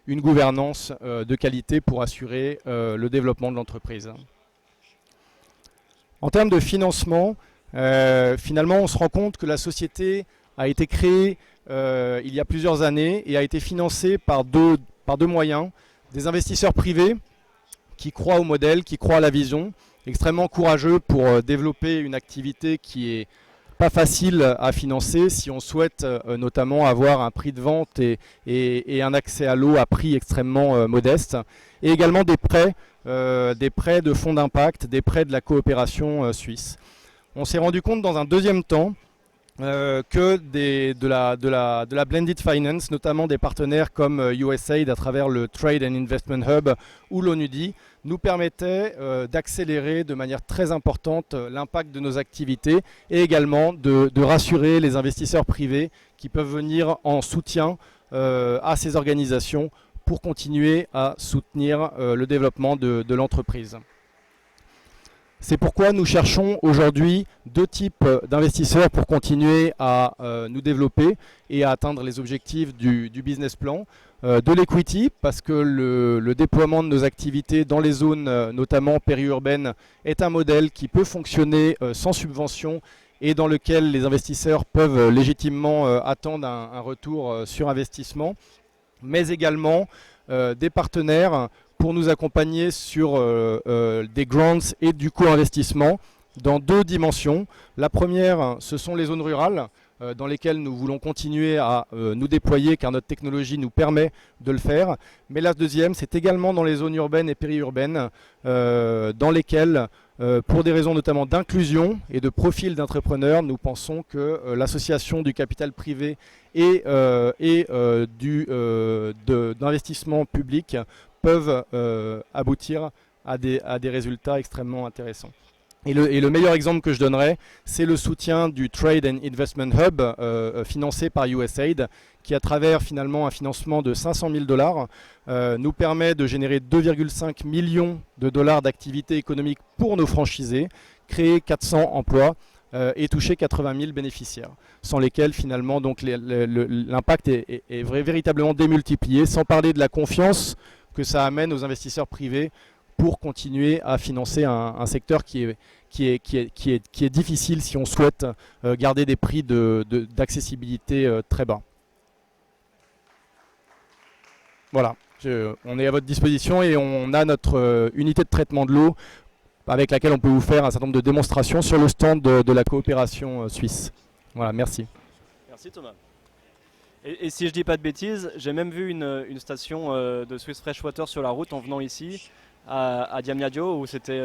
une gouvernance de qualité pour assurer le développement de l'entreprise. En termes de financement, finalement on se rend compte que la société a été créée il y a plusieurs années et a été financée par deux moyens. Des investisseurs privés qui croient au modèle, qui croient à la vision, extrêmement courageux pour développer une activité qui est pas facile à financer si on souhaite notamment avoir un prix de vente et un accès à l'eau à prix extrêmement modeste, et également des prêts de fonds d'impact, des prêts de la coopération suisse. On s'est rendu compte dans un deuxième temps que de la blended finance, notamment des partenaires comme USAID à travers le Trade and Investment Hub ou l'ONUDI, nous permettaient d'accélérer de manière très importante l'impact de nos activités et également de rassurer les investisseurs privés qui peuvent venir en soutien à ces organisations pour continuer à soutenir le développement de l'entreprise. C'est pourquoi nous cherchons aujourd'hui deux types d'investisseurs pour continuer à nous développer et à atteindre les objectifs du business plan. De l'equity, parce que le déploiement de nos activités dans les zones, notamment périurbaines, est un modèle qui peut fonctionner sans subvention et dans lequel les investisseurs peuvent légitimement attendre un retour sur investissement, mais également des partenaires pour nous accompagner sur des grants et du co-investissement dans deux dimensions. La première, ce sont les zones rurales dans lesquelles nous voulons continuer à nous déployer car notre technologie nous permet de le faire. Mais la deuxième, c'est également dans les zones urbaines et périurbaines dans lesquelles, pour des raisons notamment d'inclusion et de profil d'entrepreneurs, nous pensons que l'association du capital privé et d'investissement public peuvent aboutir à des résultats extrêmement intéressants. Et le meilleur exemple que je donnerais, c'est le soutien du Trade and Investment Hub financé par USAID, qui à travers finalement un financement de 500 000 $, nous permet de générer 2,5 millions de dollars d'activité économique pour nos franchisés, créer 400 emplois et toucher 80 000 bénéficiaires, sans lesquels finalement donc l'impact est véritablement démultiplié, sans parler de la confiance que ça amène aux investisseurs privés pour continuer à financer un secteur qui est difficile si on souhaite garder des prix d'accessibilité très bas. Voilà, on est à votre disposition et on a notre unité de traitement de l'eau avec laquelle on peut vous faire un certain nombre de démonstrations sur le stand de la coopération suisse. Voilà, merci. Merci Thomas. Et si je dis pas de bêtises, j'ai même vu une station de Swiss Freshwater sur la route en venant ici à Diamniadio où c'était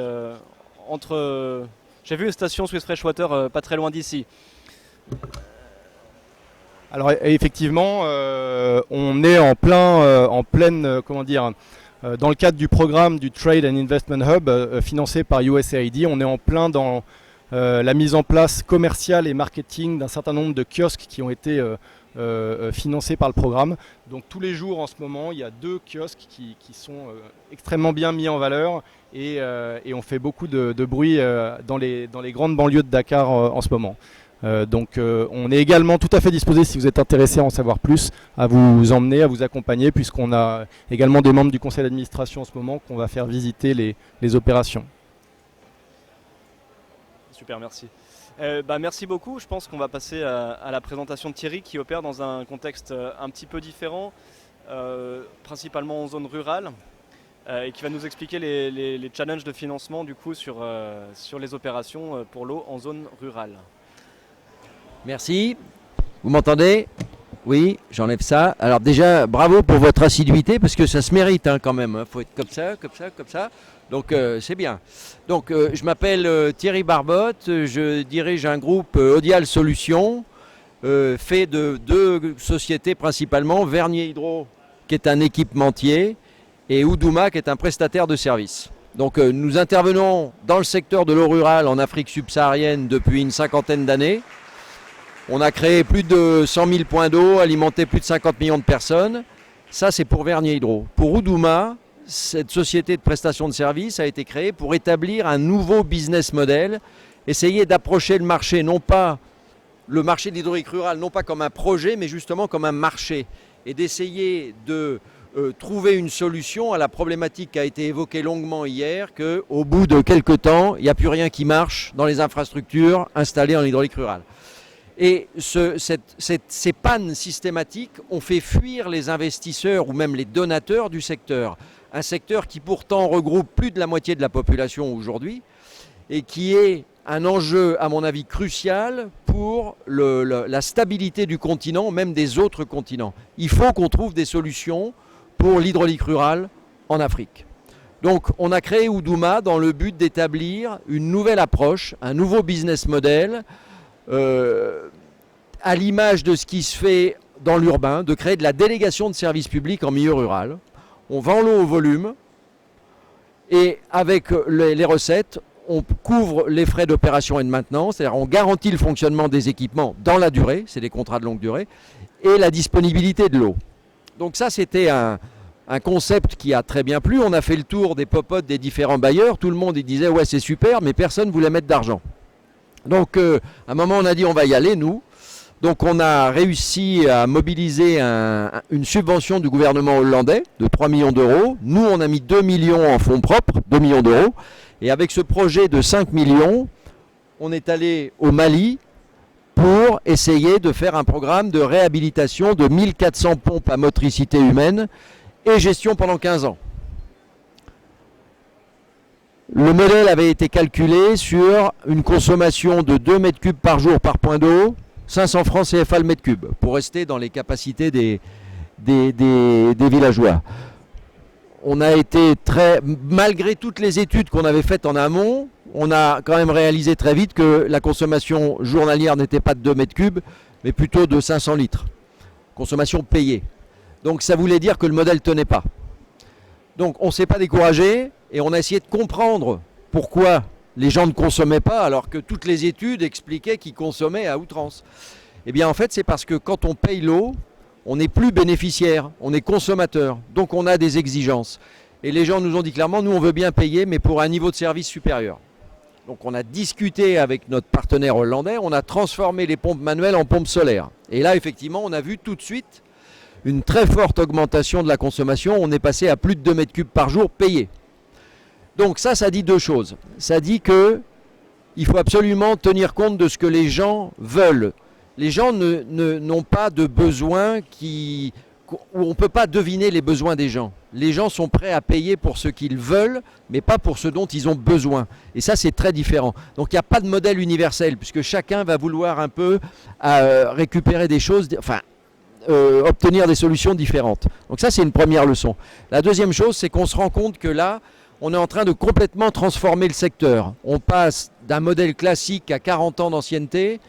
entre... j'ai vu une station Swiss Freshwater pas très loin d'ici. Alors effectivement, on est en pleine, comment dire, dans le cadre du programme du Trade and Investment Hub financé par USAID, on est en plein dans la mise en place commerciale et marketing d'un certain nombre de kiosques qui ont été financés par le programme. Donc tous les jours en ce moment, il y a 2 kiosques qui sont extrêmement bien mis en valeur et on fait beaucoup de bruit dans les grandes banlieues de Dakar en ce moment. Donc on est également tout à fait disposé, si vous êtes intéressé à en savoir plus, à vous emmener, à vous accompagner, puisqu'on a également des membres du conseil d'administration en ce moment qu'on va faire visiter les opérations. Super, merci. Merci beaucoup. Je pense qu'on va passer à la présentation de Thierry qui opère dans un contexte un petit peu différent, principalement en zone rurale, et qui va nous expliquer les challenges de financement du coup sur les opérations pour l'eau en zone rurale. Merci. Vous m'entendez? Oui, j'enlève ça. Alors déjà, bravo pour votre assiduité, parce que ça se mérite quand même. Il faut être comme ça, comme ça, comme ça. Donc c'est bien. Donc je m'appelle Thierry Barbotte, je dirige un groupe Odial Solutions, fait de 2 sociétés principalement, Vernier Hydro, qui est un équipementier, et Oudouma, qui est un prestataire de services. Donc nous intervenons dans le secteur de l'eau rurale en Afrique subsaharienne depuis une 50aine d'années. On a créé plus de 100 000 points d'eau, alimenté plus de 50 millions de personnes. Ça, c'est pour Vernier Hydro. Pour Oudouma, cette société de prestation de services a été créée pour établir un nouveau business model, essayer d'approcher le marché, non pas le marché de l'hydraulique rurale, non pas comme un projet, mais justement comme un marché, et d'essayer de trouver une solution à la problématique qui a été évoquée longuement hier, qu'au bout de quelques temps, il n'y a plus rien qui marche dans les infrastructures installées en hydraulique rurale. Et ces pannes systématiques ont fait fuir les investisseurs ou même les donateurs du secteur. Un secteur qui pourtant regroupe plus de la moitié de la population aujourd'hui et qui est un enjeu, à mon avis, crucial pour la stabilité du continent, même des autres continents. Il faut qu'on trouve des solutions pour l'hydraulique rurale en Afrique. Donc on a créé Oudouma dans le but d'établir une nouvelle approche, un nouveau business model, à l'image de ce qui se fait dans l'urbain, de créer de la délégation de services publics en milieu rural. On vend l'eau au volume et avec les recettes, on couvre les frais d'opération et de maintenance, c'est-à-dire on garantit le fonctionnement des équipements dans la durée, c'est des contrats de longue durée, et la disponibilité de l'eau. Donc ça, c'était un concept qui a très bien plu. On a fait le tour des popotes des différents bailleurs, tout le monde il disait ouais c'est super, mais personne ne voulait mettre d'argent. Donc à un moment on a dit on va y aller nous. Donc on a réussi à mobiliser une subvention du gouvernement hollandais de 3 millions d'euros. Nous on a mis 2 millions en fonds propres, 2 millions d'euros. Et avec ce projet de 5 millions, on est allé au Mali pour essayer de faire un programme de réhabilitation de 1400 pompes à motricité humaine et gestion pendant 15 ans. Le modèle avait été calculé sur une consommation de 2 mètres cubes par jour par point d'eau, 500 francs CFA le mètre cube, pour rester dans les capacités des villageois. On a été malgré toutes les études qu'on avait faites en amont, on a quand même réalisé très vite que la consommation journalière n'était pas de 2 mètres cubes, mais plutôt de 500 litres. Consommation payée. Donc ça voulait dire que le modèle ne tenait pas. Donc on ne s'est pas découragé et on a essayé de comprendre pourquoi Les gens ne consommaient pas alors que toutes les études expliquaient qu'ils consommaient à outrance. Eh bien en fait c'est parce que quand on paye l'eau, on n'est plus bénéficiaire, on est consommateur, donc on a des exigences. Et les gens nous ont dit clairement, nous on veut bien payer mais pour un niveau de service supérieur. Donc on a discuté avec notre partenaire hollandais, on a transformé les pompes manuelles en pompes solaires. Et là effectivement on a vu tout de suite une très forte augmentation de la consommation, on est passé à plus de 2 mètres cubes par jour payés. Donc ça dit deux choses. Ça dit qu'il faut absolument tenir compte de ce que les gens veulent. Les gens n'ont pas de besoins où on ne peut pas deviner les besoins des gens. Les gens sont prêts à payer pour ce qu'ils veulent, mais pas pour ce dont ils ont besoin. Et ça, c'est très différent. Donc il n'y a pas de modèle universel, puisque chacun va vouloir un peu récupérer des choses, obtenir des solutions différentes. Donc ça, c'est une première leçon. La deuxième chose, c'est qu'on se rend compte que là, on est en train de complètement transformer le secteur. On passe d'un modèle classique à 40 ans d'ancienneté,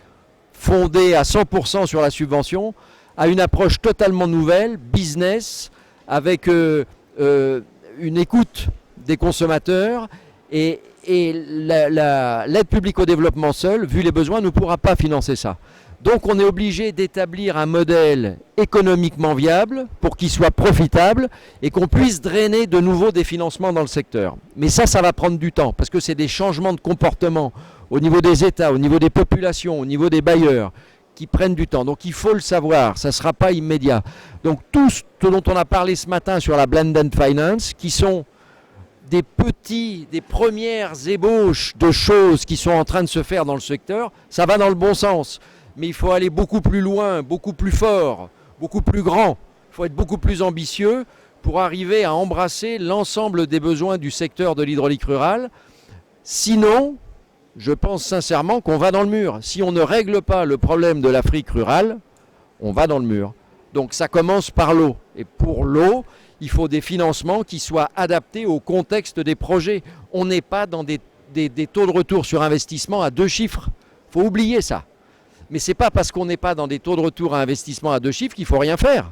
fondé à 100% sur la subvention, à une approche totalement nouvelle, business, avec une écoute des consommateurs et l'aide publique au développement seule, vu les besoins, ne pourra pas financer ça. Donc on est obligé d'établir un modèle économiquement viable pour qu'il soit profitable et qu'on puisse drainer de nouveau des financements dans le secteur. Mais ça va prendre du temps parce que c'est des changements de comportement au niveau des États, au niveau des populations, au niveau des bailleurs qui prennent du temps. Donc il faut le savoir, ça ne sera pas immédiat. Donc tout ce dont on a parlé ce matin sur la Blended Finance, qui sont des premières ébauches de choses qui sont en train de se faire dans le secteur, ça va dans le bon sens. Mais il faut aller beaucoup plus loin, beaucoup plus fort, beaucoup plus grand. Il faut être beaucoup plus ambitieux pour arriver à embrasser l'ensemble des besoins du secteur de l'hydraulique rurale. Sinon, je pense sincèrement qu'on va dans le mur. Si on ne règle pas le problème de l'Afrique rurale, on va dans le mur. Donc ça commence par l'eau. Et pour l'eau, il faut des financements qui soient adaptés au contexte des projets. On n'est pas dans des taux de retour sur investissement à 2 chiffres. Il faut oublier ça. Mais ce n'est pas parce qu'on n'est pas dans des taux de retour à investissement à 2 chiffres qu'il ne faut rien faire.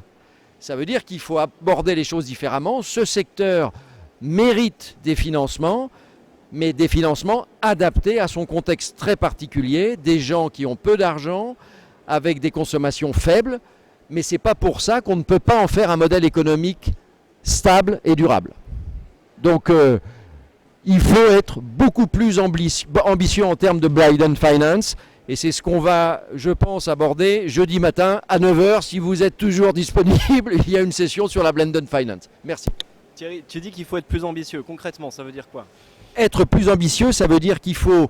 Ça veut dire qu'il faut aborder les choses différemment. Ce secteur mérite des financements, mais des financements adaptés à son contexte très particulier, des gens qui ont peu d'argent, avec des consommations faibles, mais ce n'est pas pour ça qu'on ne peut pas en faire un modèle économique stable et durable. Donc il faut être beaucoup plus ambitieux en termes de Blended Finance. Et c'est ce qu'on va, je pense, aborder jeudi matin à 9 h. Si vous êtes toujours disponible, il y a une session sur la Blended Finance. Merci. Thierry, tu dis qu'il faut être plus ambitieux. Concrètement, ça veut dire quoi? Être plus ambitieux, ça veut dire qu'il faut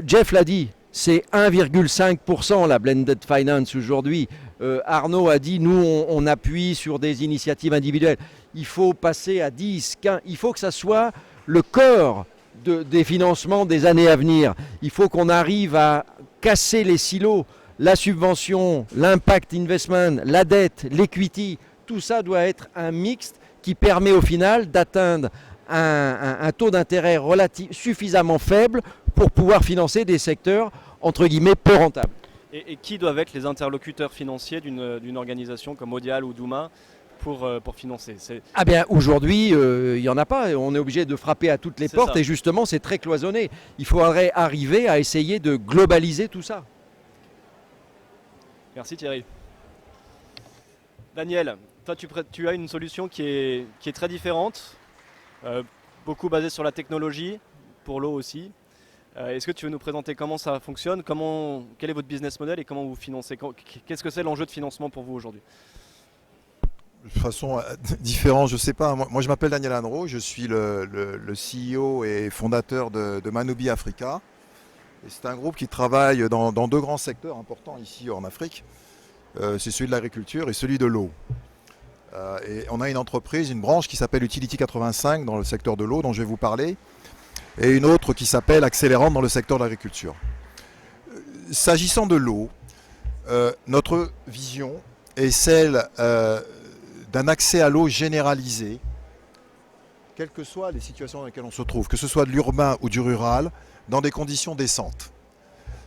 Jeff l'a dit, c'est 1,5% la Blended Finance aujourd'hui. Arnaud a dit, nous, on appuie sur des initiatives individuelles. Il faut passer à 10, 15. Il faut que ça soit le corps des financements des années à venir. Il faut qu'on arrive à casser les silos, la subvention, l'impact investment, la dette, l'equity, tout ça doit être un mixte qui permet au final d'atteindre un taux d'intérêt suffisamment faible pour pouvoir financer des secteurs entre guillemets peu rentables. Et qui doivent être les interlocuteurs financiers d'une organisation comme Audial ou Douma pour financer? Ah bien aujourd'hui, il n'y en a pas. On est obligé de frapper à toutes les portes et justement c'est très cloisonné. Il faudrait arriver à essayer de globaliser tout ça. Merci Thierry. Daniel, toi tu as une solution qui est très différente, beaucoup basée sur la technologie, pour l'eau aussi. Est-ce que tu veux nous présenter comment ça fonctionne, quel est votre business model et comment vous financez? Qu'est-ce que c'est l'enjeu de financement pour vous aujourd'hui? De façon différente, je ne sais pas. Moi, je m'appelle Daniel Anro, je suis le CEO et fondateur de Manubi Africa. C'est un groupe qui travaille dans 2 grands secteurs importants ici en Afrique. C'est celui de l'agriculture et celui de l'eau. Et on a une entreprise, une branche qui s'appelle Utility 85 dans le secteur de l'eau dont je vais vous parler, et une autre qui s'appelle Accélérante dans le secteur de l'agriculture. S'agissant de l'eau, notre vision est celle d'un accès à l'eau généralisé, quelles que soient les situations dans lesquelles on se trouve, que ce soit de l'urbain ou du rural, dans des conditions décentes.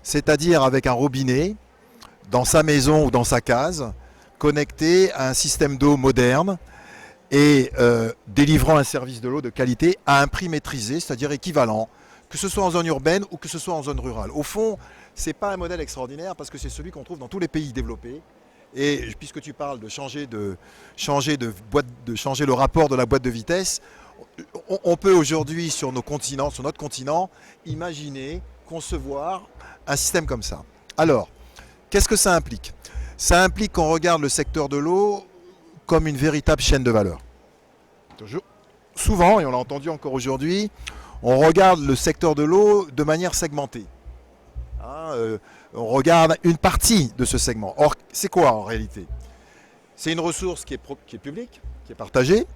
C'est-à-dire avec un robinet, dans sa maison ou dans sa case, connecté à un système d'eau moderne et délivrant un service de l'eau de qualité à un prix maîtrisé, c'est-à-dire équivalent, que ce soit en zone urbaine ou que ce soit en zone rurale. Au fond, ce n'est pas un modèle extraordinaire parce que c'est celui qu'on trouve dans tous les pays développés. Et puisque tu parles de changer le rapport de la boîte de vitesse, on peut aujourd'hui sur notre continent, imaginer, concevoir un système comme ça. Alors, qu'est-ce que ça implique? Ça implique qu'on regarde le secteur de l'eau comme une véritable chaîne de valeur. Souvent, et on l'a entendu encore aujourd'hui, on regarde le secteur de l'eau de manière segmentée. On regarde une partie de ce segment. Or, c'est quoi en réalité? C'est une ressource qui est publique, qui est partagée,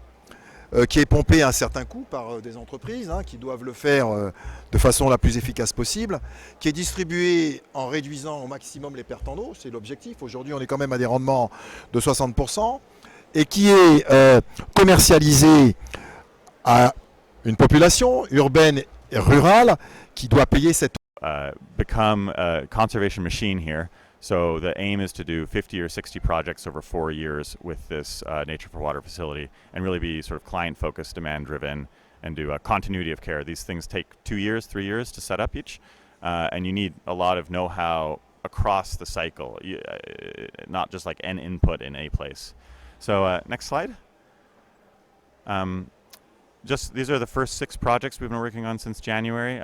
qui est pompée à un certain coût par des entreprises qui doivent le faire de façon la plus efficace possible, qui est distribuée en réduisant au maximum les pertes en eau, c'est l'objectif. Aujourd'hui, on est quand même à des rendements de 60%, et qui est commercialisée à une population urbaine et rurale qui doit payer cette become a conservation machine here. So the aim is to do 50 or 60 projects over 4 years with this Nature for Water facility and really be sort of client-focused, demand-driven, and do a continuity of care. These things take 2 years, 3 years to set up each, and you need a lot of know-how across the cycle, not just like an input in a place. So next slide. These are the first 6 projects we've been working on since January.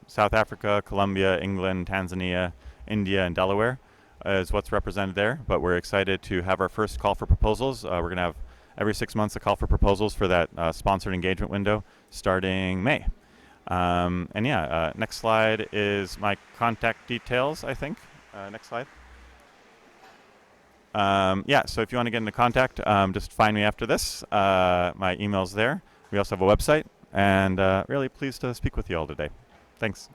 South Africa, Colombia, England, Tanzania, India, and Delaware is what's represented there. But we're excited to have our first call for proposals. We're going to have every 6 months a call for proposals for that sponsored engagement window starting May. Next slide is my contact details, I think. Next slide. So if you want to get into contact, just find me after this. My email's there. We also have a website, and really pleased to speak with you all today. Thanks.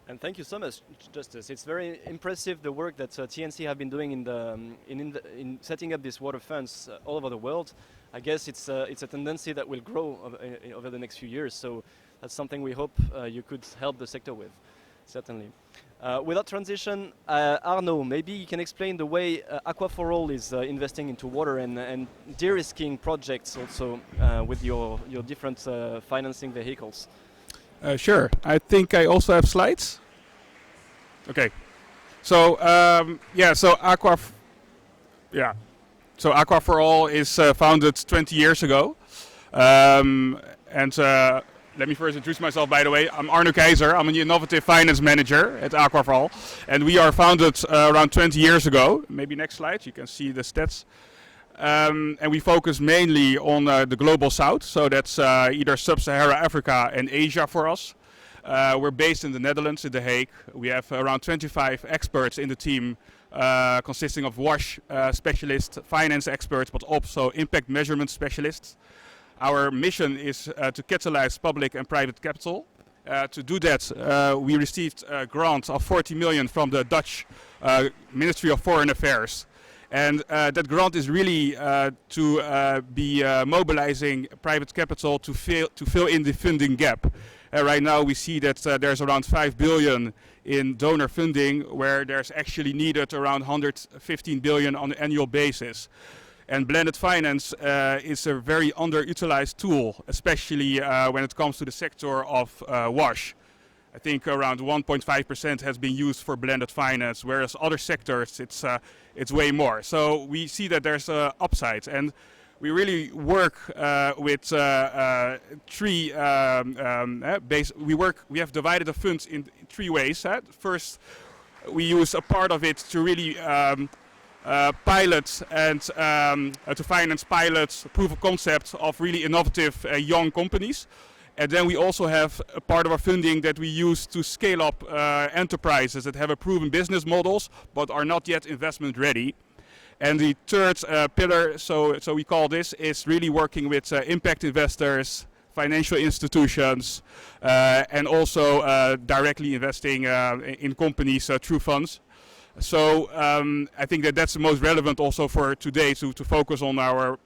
And thank you so much, Justice. It's very impressive the work that TNC have been doing in setting up these water funds all over the world. I guess it's a tendency that will grow over the next few years. So that's something we hope you could help the sector with, certainly. Without transition, Arnaud, maybe you can explain the way Aqua4All is investing into water and de-risking projects also with your different financing vehicles. Sure. I think I also have slides. Okay. So Aqua4All is founded 20 years ago, let me first introduce myself, by the way. I'm Arno Keizer. I'm an innovative finance manager at Aqua4All. And we are founded around 20 years ago. Maybe next slide, you can see the stats. And we focus mainly on the global south. So that's either Sub-Sahara Africa and Asia for us. We're based in the Netherlands, in The Hague. We have around 25 experts in the team, consisting of WASH specialists, finance experts, but also impact measurement specialists. Our mission is to catalyze public and private capital. To do that, we received a grant of 40 million from the Dutch Ministry of Foreign Affairs. And that grant is really to be mobilizing private capital to fill in the funding gap. Right now we see that there's around 5 billion in donor funding, where there's actually needed around 115 billion on an annual basis. And blended finance is a very underutilized tool, especially when it comes to the sector of WASH. I think around 1.5% has been used for blended finance, whereas other sectors it's way more. So we see that there's upsides, and we really work with three We have divided the funds in 3 ways. First, we use a part of it to really pilots and to finance pilots, proof of concept of really innovative young companies. And then we also have a part of our funding that we use to scale up enterprises that have a proven business models but are not yet investment ready. And the third pillar, so we call this, is really working with impact investors, financial institutions, and also directly investing in companies through funds. So I think that that's the most relevant also for today to focus on our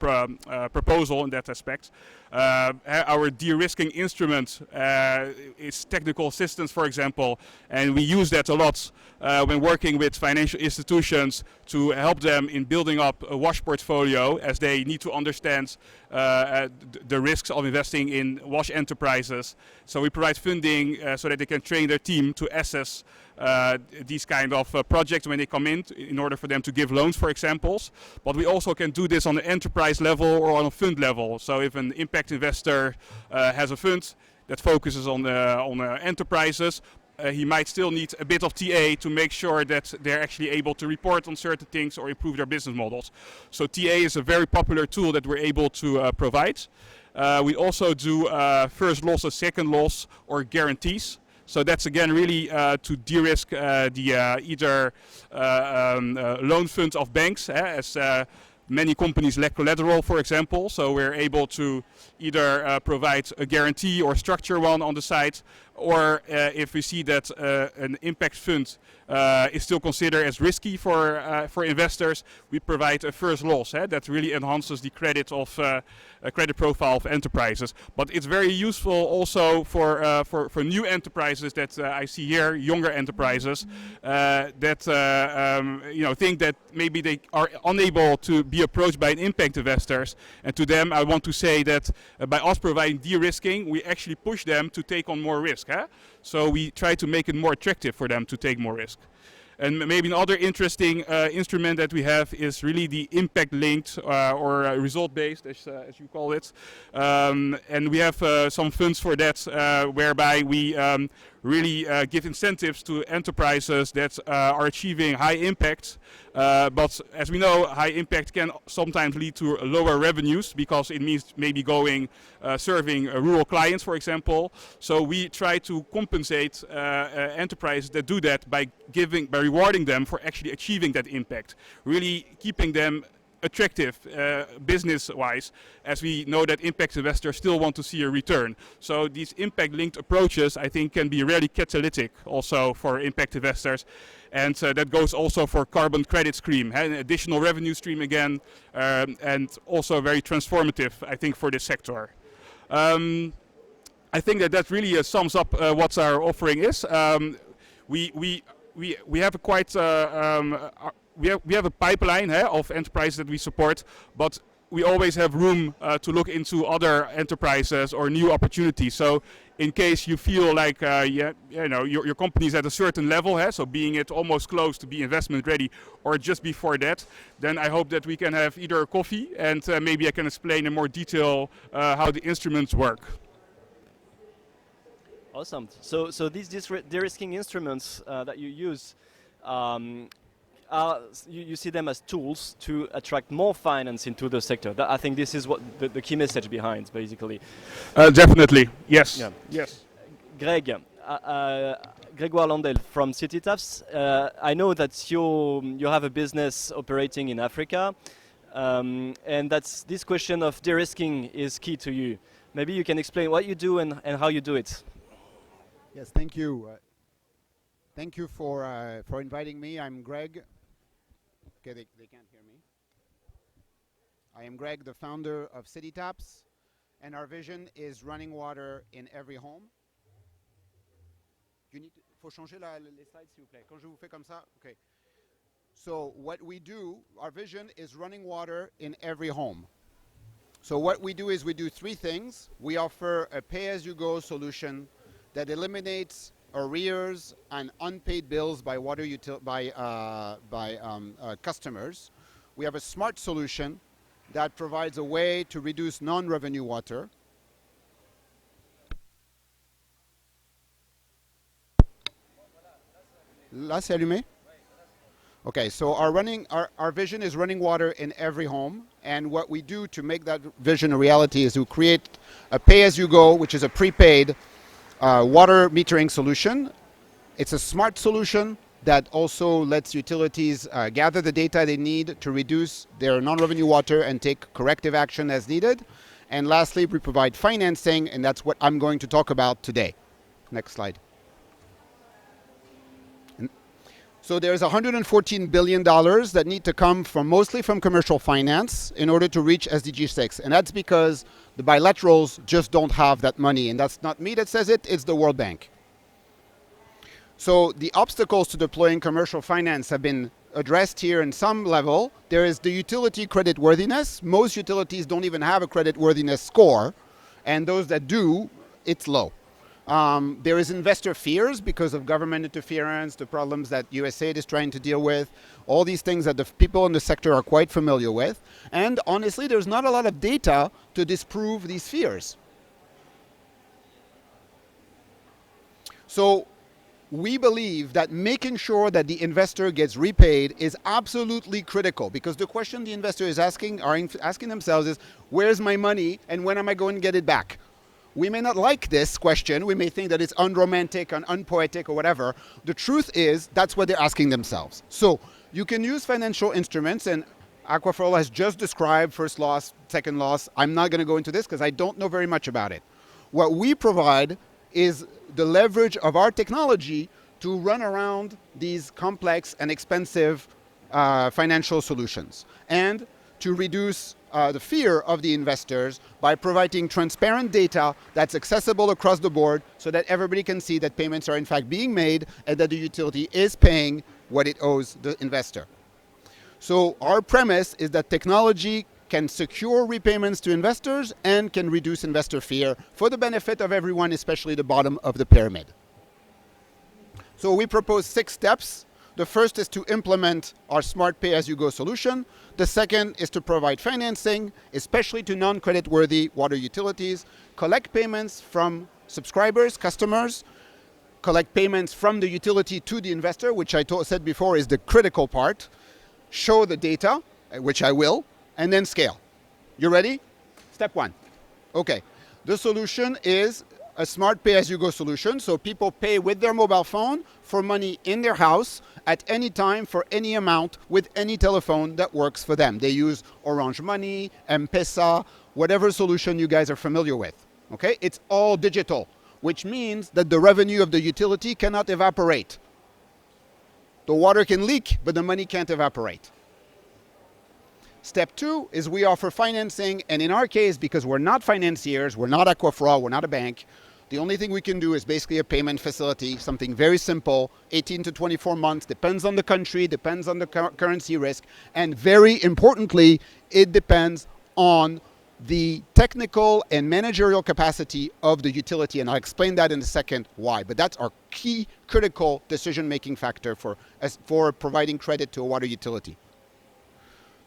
proposal in that aspect. Our de-risking instrument is technical assistance, for example, and we use that a lot when working with financial institutions to help them in building up a wash portfolio, as they need to understand the risks of investing in wash enterprises. So we provide funding so that they can train their team to assess these kind of projects when they come in order for them to give loans, for examples. But we also can do this on the enterprise level or on a fund level. So if an impact investor has a fund that focuses on enterprises, he might still need a bit of TA to make sure that they're actually able to report on certain things or improve their business models. So TA is a very popular tool that we're able to provide. We also do first loss or second loss or guarantees. So that's again really to de-risk the either loan funds of banks, as many companies lack collateral, for example. So we're able to either provide a guarantee or structure one on the side, or if we see that an impact fund is still considered as risky for investors, we provide a first loss that really enhances the credit of credit profile of enterprises. But it's very useful also for new enterprises that I see here, younger enterprises that think that maybe they are unable to be approached by an impact investors, and to them I want to say that by us providing de-risking, we actually push them to take on more risk. So we try to make it more attractive for them to take more risk. And maybe another interesting instrument that we have is really the impact-linked or result-based, as you call it. And we have some funds for that, whereby we really give incentives to enterprises that are achieving high impact. But as we know, high impact can sometimes lead to lower revenues because it means maybe serving rural clients, for example. So we try to compensate enterprises that do that by rewarding them for actually achieving that impact, really keeping them attractive business-wise, as we know that impact investors still want to see a return. So these impact-linked approaches, I think, can be really catalytic also for impact investors. And that goes also for carbon credit scheme, an additional revenue stream again, and also very transformative, I think, for this sector. I think that really sums up what our offering is. We have a quite we have a pipeline of enterprises that we support, but we always have room to look into other enterprises or new opportunities. So in case you feel like your company is at a certain level, so being it almost close to be investment ready or just before that, then I hope that we can have either a coffee and maybe I can explain in more detail how the instruments work. Awesome. So these de-risking instruments that you use, you see them as tools to attract more finance into the sector. I think this is what the key message behind, basically. Definitely, yes. Yeah. Yes. Greg, Grégoire Landel from CityTaps. I know that you have a business operating in Africa, and that's this question of de-risking is key to you. Maybe you can explain what you do and how you do it. Yes, thank you. Thank you for inviting me. I'm Greg. Okay, they can't hear me. I am Greg, the founder of CityTaps, and our vision is running water in every home. Faut changer les slides, s'il vous plaît. Quand je vous fais comme ça, okay. So what we do, our vision is running water in every home. So what we do is we do three things. We offer a pay-as-you-go solution that eliminates arrears and unpaid bills by customers. We have a smart solution that provides a way to reduce non-revenue water. Là, c'est allumé? Okay, so our vision is running water in every home, and what we do to make that vision a reality is to create a pay-as-you-go, which is a prepaid water metering solution. It's a smart solution that also lets utilities gather the data they need to reduce their non-revenue water and take corrective action as needed. And lastly, we provide financing, and that's what I'm going to talk about today. Next slide. So there's $114 billion that need to come from mostly from commercial finance in order to reach SDG 6. And that's because the bilaterals just don't have that money. And that's not me that says it, it's the World Bank. So the obstacles to deploying commercial finance have been addressed here in some level. There is the utility credit worthiness. Most utilities don't even have a credit worthiness score. And those that do, it's low. There is investor fears because of government interference, the problems that USAID is trying to deal with, all these things that the people in the sector are quite familiar with. And honestly, there's not a lot of data to disprove these fears. So we believe that making sure that the investor gets repaid is absolutely critical, because the question the investor is asking themselves is, where's my money and when am I going to get it back? We may not like this question. We may think that it's unromantic and unpoetic or whatever. The truth is, that's what they're asking themselves. So you can use financial instruments, and Aqua for All has just described first loss, second loss. I'm not going to go into this because I don't know very much about it. What we provide is the leverage of our technology to run around these complex and expensive financial solutions, and to reduce the fear of the investors by providing transparent data that's accessible across the board so that everybody can see that payments are in fact being made and that the utility is paying what it owes the investor. So our premise is that technology can secure repayments to investors and can reduce investor fear for the benefit of everyone, especially the bottom of the pyramid. So we propose 6 steps. The first is to implement our smart pay-as-you-go solution. The second is to provide financing, especially to non-credit-worthy water utilities, collect payments from subscribers, customers, collect payments from the utility to the investor, which I said before is the critical part, show the data, which I will, and then scale. You ready? Step 1. Okay. The solution is a smart pay-as-you-go solution, so people pay with their mobile phone for money in their house at any time for any amount with any telephone that works for them. They use Orange Money, M-Pesa, whatever solution you guys are familiar with. Okay? It's all digital, which means that the revenue of the utility cannot evaporate. The water can leak, but the money can't evaporate. Step 2 is we offer financing, and in our case, because we're not financiers, we're not Aqua for All, we're not a bank, the only thing we can do is basically a payment facility, something very simple, 18 to 24 months, depends on the country, depends on the currency risk, and very importantly, it depends on the technical and managerial capacity of the utility, and I'll explain that in a second why, but that's our key critical decision-making factor for providing credit to a water utility.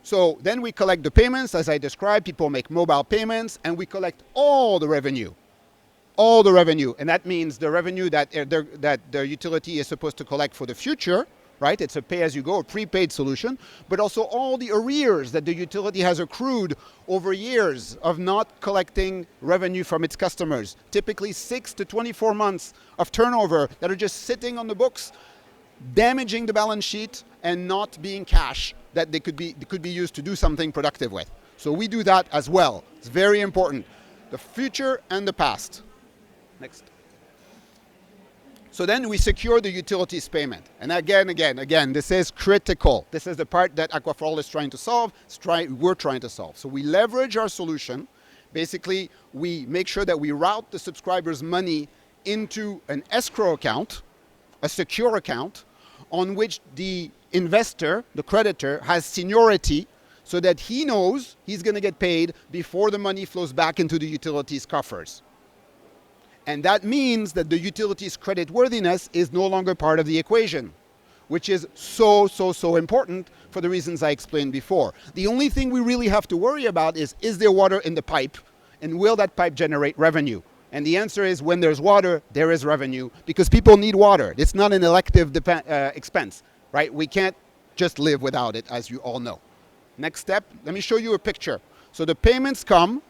So then we collect the payments, as I described, people make mobile payments, and we collect all the revenue. All the revenue, and that means the revenue that the utility is supposed to collect for the future, right? It's a pay-as-you-go, a prepaid solution, but also all the arrears that the utility has accrued over years of not collecting revenue from its customers. Typically 6 to 24 months of turnover that are just sitting on the books, damaging the balance sheet and not being cash that they could be used to do something productive with. So we do that as well. It's very important. The future and the past. Next. So then we secure the utilities payment. And again, this is critical. This is the part that Aqua for All is trying to solve, we're trying to solve. So we leverage our solution. Basically, we make sure that we route the subscriber's money into an escrow account, a secure account, on which the investor, the creditor, has seniority so that he knows he's going to get paid before the money flows back into the utility's coffers. And that means that the utility's creditworthiness is no longer part of the equation, which is so important for the reasons I explained before. The only thing we really have to worry about is there water in the pipe, and will that pipe generate revenue? And the answer is, when there's water, there is revenue, because people need water. It's not an elective expense, right? We can't just live without it, as you all know. Next step, let me show you a picture. So the payments come,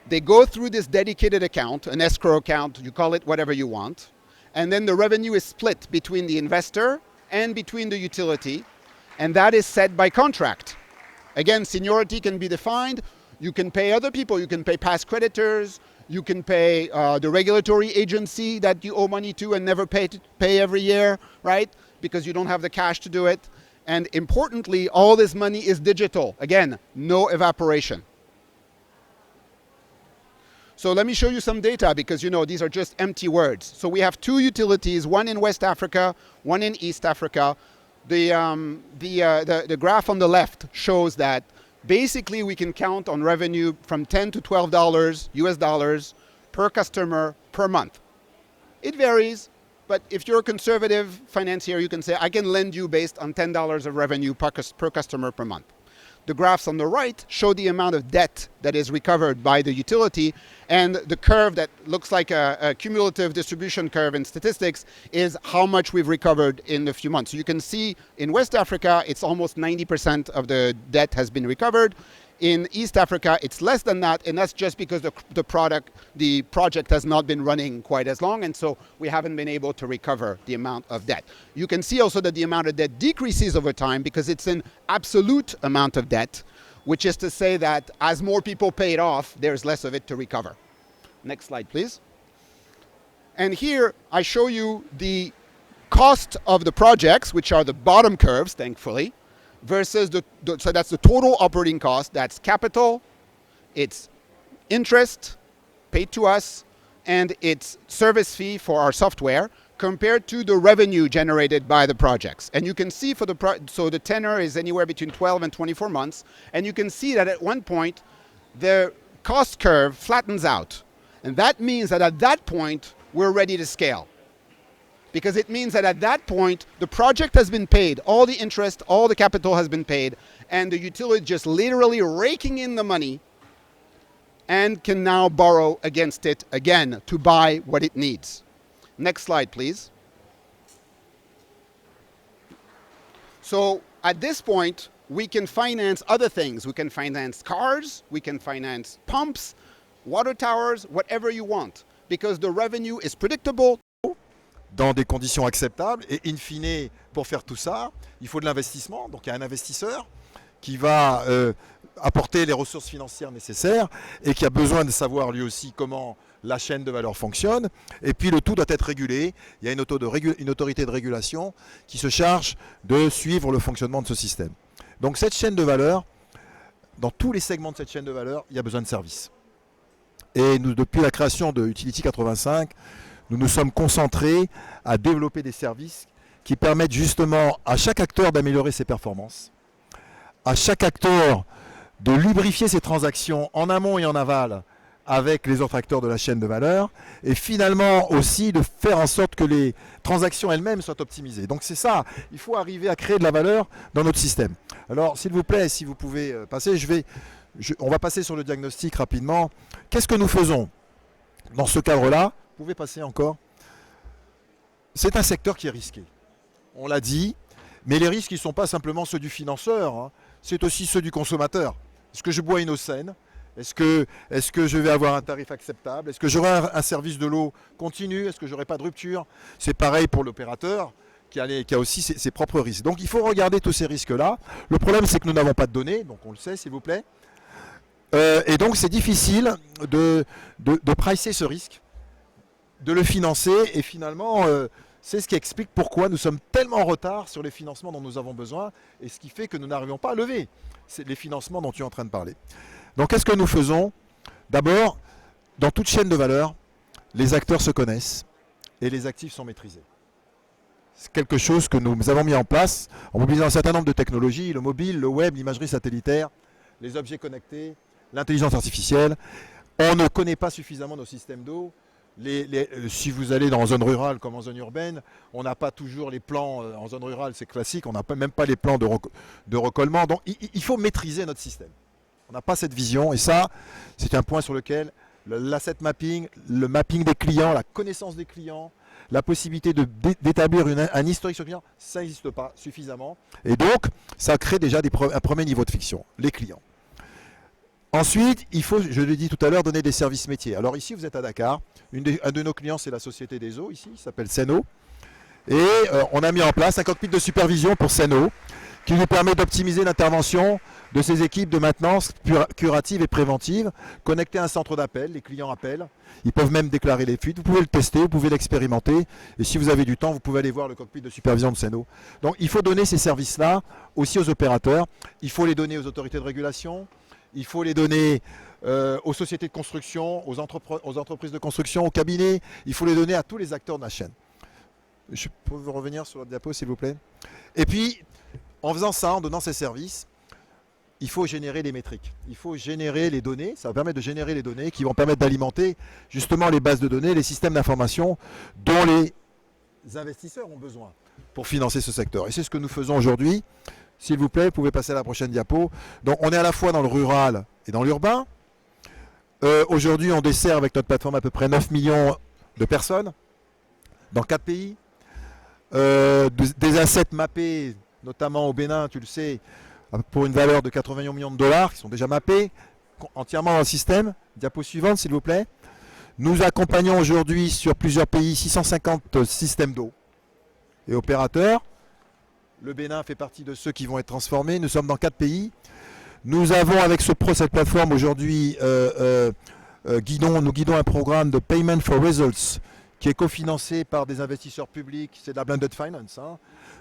they go through this dedicated account, an escrow account, you call it whatever you want, and then the revenue is split between the investor and between the utility, and that is set by contract. Again, seniority can be defined. You can pay other people, you can pay past creditors, you can pay the regulatory agency that you owe money to and never pay every year, right? because you don't have the cash to do it. And importantly, all this money is digital. Again, no evaporation. So let me show you some data, because you know these are just empty words. So we have 2 utilities, one in West Africa, one in East Africa. The graph on the left shows that basically we can count on revenue from $10 to $12 US dollars per customer per month. It varies, but if you're a conservative financier, you can say, I can lend you based on $10 of revenue per customer per month. The graphs on the right show the amount of debt that is recovered by the utility, and the curve that looks like a cumulative distribution curve in statistics is how much we've recovered in a few months. So you can see in West Africa, it's almost 90% of the debt has been recovered. In East Africa, it's less than that, and that's just because the project has not been running quite as long, and so we haven't been able to recover the amount of debt. You can see also that the amount of debt decreases over time because it's an absolute amount of debt, which is to say that as more people pay it off, there's less of it to recover. Next slide, please. And here I show you the cost of the projects, which are the bottom curves, thankfully, versus so that's the total operating cost. That's capital, it's interest paid to us, and it's service fee for our software compared to the revenue generated by the projects. And you can see for so the tenor is anywhere between 12 and 24 months. And you can see that at one point, the cost curve flattens out. And that means that at that point, we're ready to scale. Because it means that at that point, the project has been paid, all the interest, all the capital has been paid, and the utility just literally raking in the money and can now borrow against it again to buy what it needs. Next slide, please. So at this point, we can finance other things. We can finance cars, we can finance pumps, water towers, whatever you want, because the revenue is predictable. Dans des conditions acceptables, et in fine, pour faire tout ça, il faut de l'investissement. Donc il y a un investisseur qui va apporter les ressources financières nécessaires et qui a besoin de savoir lui aussi comment la chaîne de valeur fonctionne. Et puis le tout doit être régulé. Il y a une autorité de régulation qui se charge de suivre le fonctionnement de ce système. Donc cette chaîne de valeur, dans tous les segments de cette chaîne de valeur, il y a besoin de services. Et nous, depuis la création de Utility 85, nous nous sommes concentrés à développer des services qui permettent justement à chaque acteur d'améliorer ses performances, à chaque acteur de lubrifier ses transactions en amont et en aval avec les autres acteurs de la chaîne de valeur, et finalement aussi de faire en sorte que les transactions elles-mêmes soient optimisées. Donc c'est ça, il faut arriver à créer de la valeur dans notre système. Alors s'il vous plaît, si vous pouvez passer, on va passer sur le diagnostic rapidement. Qu'est-ce que nous faisons dans ce cadre-là? Vous pouvez passer encore. C'est un secteur qui est risqué. On l'a dit, mais les risques, ils ne sont pas simplement ceux du financeur, hein. C'est aussi ceux du consommateur. Est-ce que je bois une eau saine? Est-ce que je vais avoir un tarif acceptable? Est-ce que j'aurai un service de l'eau continu? Est-ce que j'aurai pas de rupture? C'est pareil pour l'opérateur qui a aussi ses propres risques. Donc il faut regarder tous ces risques-là. Le problème, c'est que nous n'avons pas de données, donc on le sait, s'il vous plaît. Et donc c'est difficile de pricer ce risque, de le financer, et finalement c'est ce qui explique pourquoi nous sommes tellement en retard sur les financements dont nous avons besoin, et ce qui fait que nous n'arrivons pas à lever les financements dont tu es en train de parler. Donc qu'est-ce que nous faisons? D'abord, dans toute chaîne de valeur, les acteurs se connaissent et les actifs sont maîtrisés. C'est quelque chose que nous avons mis en place en mobilisant un certain nombre de technologies, le mobile, le web, l'imagerie satellitaire, les objets connectés, l'intelligence artificielle. On ne connaît pas suffisamment nos systèmes d'eau. Si vous allez dans zone rurale comme en zone urbaine, on n'a pas toujours les plans, en zone rurale c'est classique, on n'a même pas les plans de recollement. Donc il faut maîtriser notre système. On n'a pas cette vision, et ça, c'est un point sur lequel l'asset mapping, le mapping des clients, la connaissance des clients, la possibilité d'établir un historique sur le client, ça n'existe pas suffisamment. Et donc, ça crée déjà un premier niveau de fiction, les clients. Ensuite, il faut, je l'ai dit tout à l'heure, donner des services métiers. Alors ici, vous êtes à Dakar. Un de nos clients, c'est la Société des Eaux, ici, il s'appelle Seno. Et on a mis en place un cockpit de supervision pour Seno, qui lui permet d'optimiser l'intervention de ses équipes de maintenance curative et préventive, connectées à un centre d'appel. Les clients appellent, ils peuvent même déclarer les fuites. Vous pouvez le tester, vous pouvez l'expérimenter. Et si vous avez du temps, vous pouvez aller voir le cockpit de supervision de Seno. Donc il faut donner ces services-là aussi aux opérateurs. Il faut les donner aux autorités de régulation. Il faut les donner aux sociétés de construction, aux entreprises de construction, aux cabinets. Il faut les donner à tous les acteurs de la chaîne. Je peux vous revenir sur votre diapo, s'il vous plaît. Et puis, en faisant ça, en donnant ces services, il faut générer les métriques. Il faut générer les données. Ça va permettre de générer les données qui vont permettre d'alimenter justement les bases de données, les systèmes d'information dont les investisseurs ont besoin pour financer ce secteur. Et c'est ce que nous faisons aujourd'hui. S'il vous plaît, vous pouvez passer à la prochaine diapo. Donc, on est à la fois dans le rural et dans l'urbain. Aujourd'hui, on dessert avec notre plateforme à peu près 9 millions de personnes dans 4 pays. Des assets mappés, notamment au Bénin, tu le sais, pour une valeur de 80 millions de dollars, qui sont déjà mappés entièrement dans le système. Diapo suivante, s'il vous plaît. Nous accompagnons aujourd'hui sur plusieurs pays 650 systèmes d'eau et opérateurs. Le Bénin fait partie de ceux qui vont être transformés. Nous sommes dans 4 pays. Nous avons avec cette plateforme aujourd'hui, nous guidons un programme de Payment for Results qui est cofinancé par des investisseurs publics, c'est de la blended finance,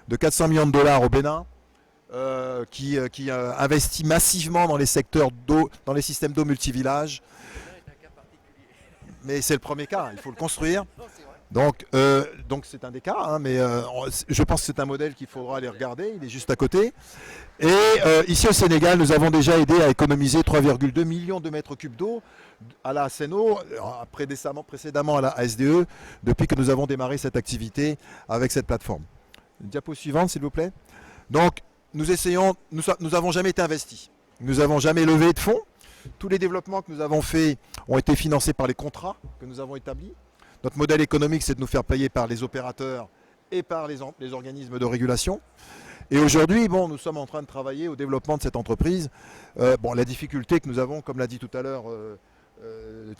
de 400 millions de dollars au Bénin, qui investit massivement dans les secteurs d'eau, dans les systèmes d'eau multivillages. Mais c'est le premier cas, il faut le construire. Donc c'est un des cas, mais je pense que c'est un modèle qu'il faudra aller regarder, il est juste à côté. Et ici au Sénégal, nous avons déjà aidé à économiser 3,2 millions de mètres cubes d'eau à la Seno, précédemment à la SDE, depuis que nous avons démarré cette activité avec cette plateforme. Diapo suivante, s'il vous plaît. Donc nous n'avons jamais été investis, nous n'avons jamais levé de fonds. Tous les développements que nous avons faits ont été financés par les contrats que nous avons établis. Notre modèle économique, c'est de nous faire payer par les opérateurs et par les organismes de régulation. Et aujourd'hui, nous sommes en train de travailler au développement de cette entreprise. La difficulté que nous avons, comme l'a dit tout à l'heure,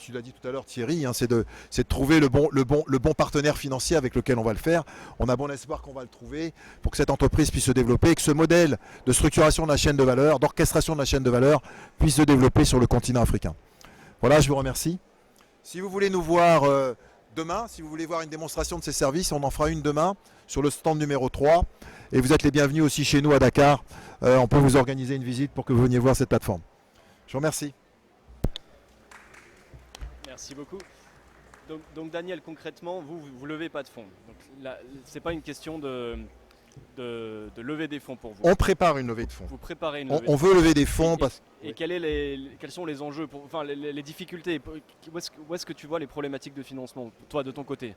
tu l'as dit tout à l'heure Thierry, c'est de trouver le bon partenaire financier avec lequel on va le faire. On a bon espoir qu'on va le trouver pour que cette entreprise puisse se développer et que ce modèle de structuration de la chaîne de valeur, d'orchestration de la chaîne de valeur puisse se développer sur le continent africain. Voilà, je vous remercie. Si vous voulez nous voir demain, si vous voulez voir une démonstration de ces services, on en fera une demain sur le stand numéro 3. Et vous êtes les bienvenus aussi chez nous à Dakar. On peut vous organiser une visite pour que vous veniez voir cette plateforme. Je vous remercie. Merci beaucoup. Donc Daniel, concrètement, vous levez pas de fonds. Ce n'est pas une question de lever des fonds pour vous. On prépare une levée de fonds. Vous préparez une levée on veut lever des fonds. Et quels sont les enjeux, les difficultés? Où est-ce que tu vois les problématiques de financement, toi, de ton côté?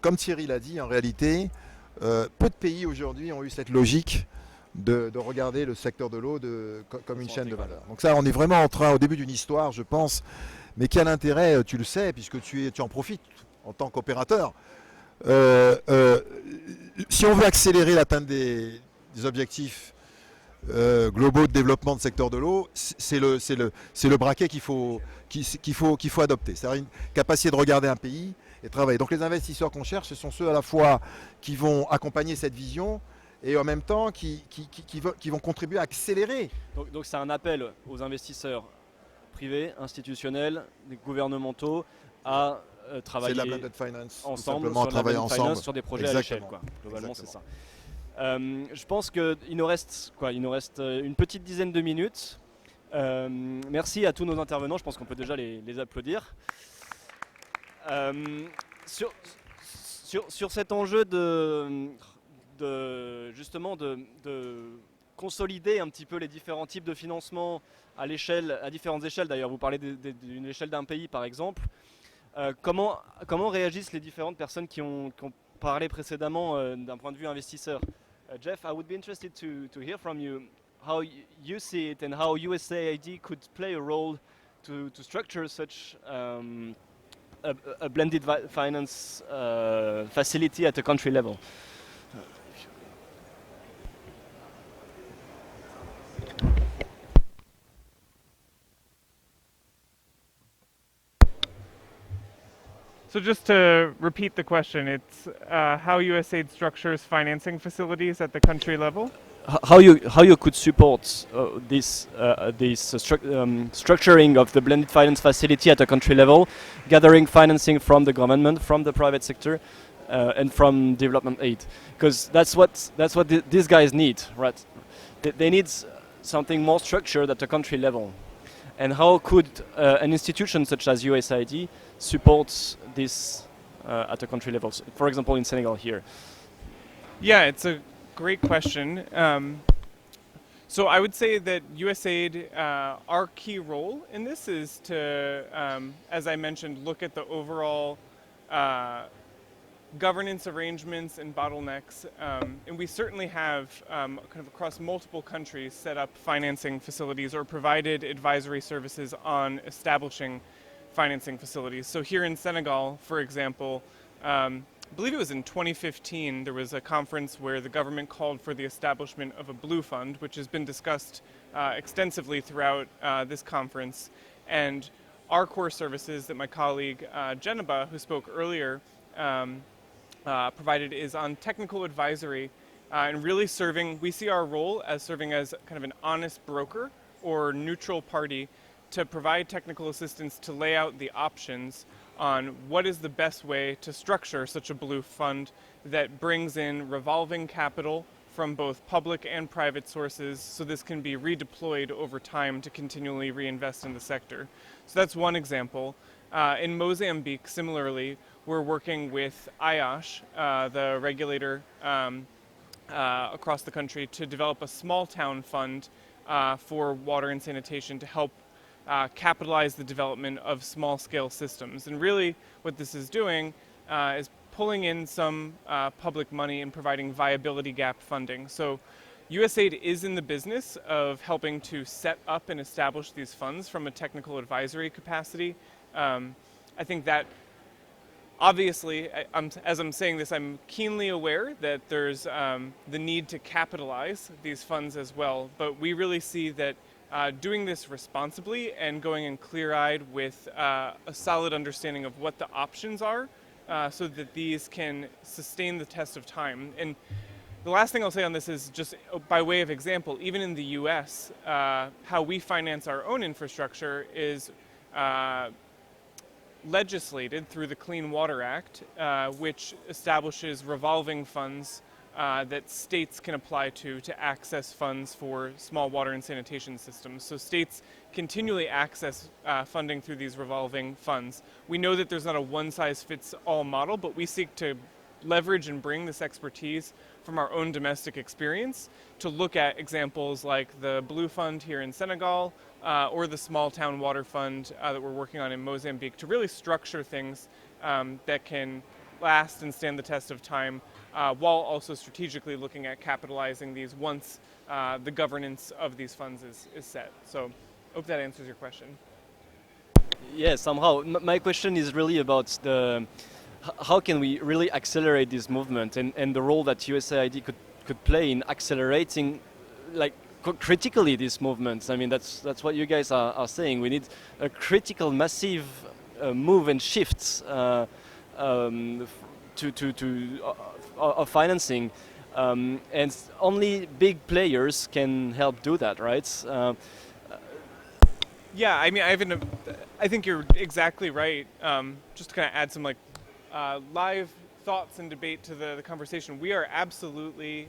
Comme Thierry l'a dit, en réalité, peu de pays aujourd'hui ont eu cette logique de regarder le secteur de l'eau comme une chaîne de valeur. Donc ça, on est vraiment au début d'une histoire, je pense, mais qui a l'intérêt, tu le sais, puisque tu en profites en tant qu'opérateur. Si on veut accélérer l'atteinte des objectifs globaux de développement de secteur de l'eau, c'est le braquet qu'il faut adopter. C'est-à-dire une capacité de regarder un pays et travailler. Donc les investisseurs qu'on cherche, ce sont ceux à la fois qui vont accompagner cette vision et en même temps qui vont contribuer à accélérer. Donc c'est un appel aux investisseurs privés, institutionnels, gouvernementaux à travailler la blended finance, ensemble sur des projets Exactement. à l'échelle. Globalement, c'est ça. Je pense qu'il nous reste une petite dizaine de minutes. Merci à tous nos intervenants. Je pense qu'on peut déjà les applaudir. Sur cet enjeu de consolider un petit peu les différents types de financement à différentes échelles. D'ailleurs, vous parlez d'une échelle d'un pays, par exemple. Comment réagissent les différentes personnes qui ont parlé précédemment d'un point de vue investisseur? Jeff, I would be interested to hear from you how you see it and how USAID could play a role to structure such a blended finance facility at a country level. So just to repeat the question, it's how USAID structures financing facilities at the country level. how you could support this structuring of the blended finance facility at a country level, gathering financing from the government, from the private sector, and from development aid, because that's what these guys need, right? They need something more structured at a country level. And how could an institution such as USAID support this at a country level? For example, in Senegal here. Yeah, it's a great question. So I would say that USAID, our key role in this is to, as I mentioned, look at the overall governance arrangements and bottlenecks. And we certainly have, kind of across multiple countries, set up financing facilities or provided advisory services on establishing financing facilities. So here in Senegal, for example, I believe it was in 2015, there was a conference where the government called for the establishment of a blue fund, which has been discussed extensively throughout this conference. And our core services that my colleague Jenaba, who spoke earlier, provided is on technical advisory and really serving, we see our role as serving as kind of an honest broker or neutral party to provide technical assistance to lay out the options on what is the best way to structure such a blue fund that brings in revolving capital from both public and private sources, so this can be redeployed over time to continually reinvest in the sector. So that's one example. In Mozambique, similarly, we're working with IOSH, the regulator across the country, to develop a small town fund for water and sanitation to help capitalize the development of small-scale systems. And really what this is doing is pulling in some public money and providing viability gap funding. So USAID is in the business of helping to set up and establish these funds from a technical advisory capacity. I think that obviously, as I'm saying this, I'm keenly aware that there's the need to capitalize these funds as well, but we really see that doing this responsibly and going in clear-eyed with a solid understanding of what the options are so that these can sustain the test of time. And the last thing I'll say on this is just by way of example, even in the US, how we finance our own infrastructure is legislated through the Clean Water Act, which establishes revolving funds that states can apply to access funds for small water and sanitation systems. So states continually access funding through these revolving funds. We know that there's not a one-size-fits-all model, but we seek to leverage and bring this expertise from our own domestic experience to look at examples like the Blue Fund here in Senegal or the Small Town Water Fund that we're working on in Mozambique to really structure things that can last and stand the test of time while also strategically looking at capitalizing these once the governance of these funds is set. So I hope that answers your question. Yes, somehow. My question is really about how can we really accelerate this movement and the role that USAID could play in accelerating, like, critically these movements. I mean, that's what you guys are saying. We need a critical, massive move and shifts of financing, and only big players can help do that, right? Yeah, I mean, I think you're exactly right. Just to kind of add some live thoughts and debate to the conversation, we are absolutely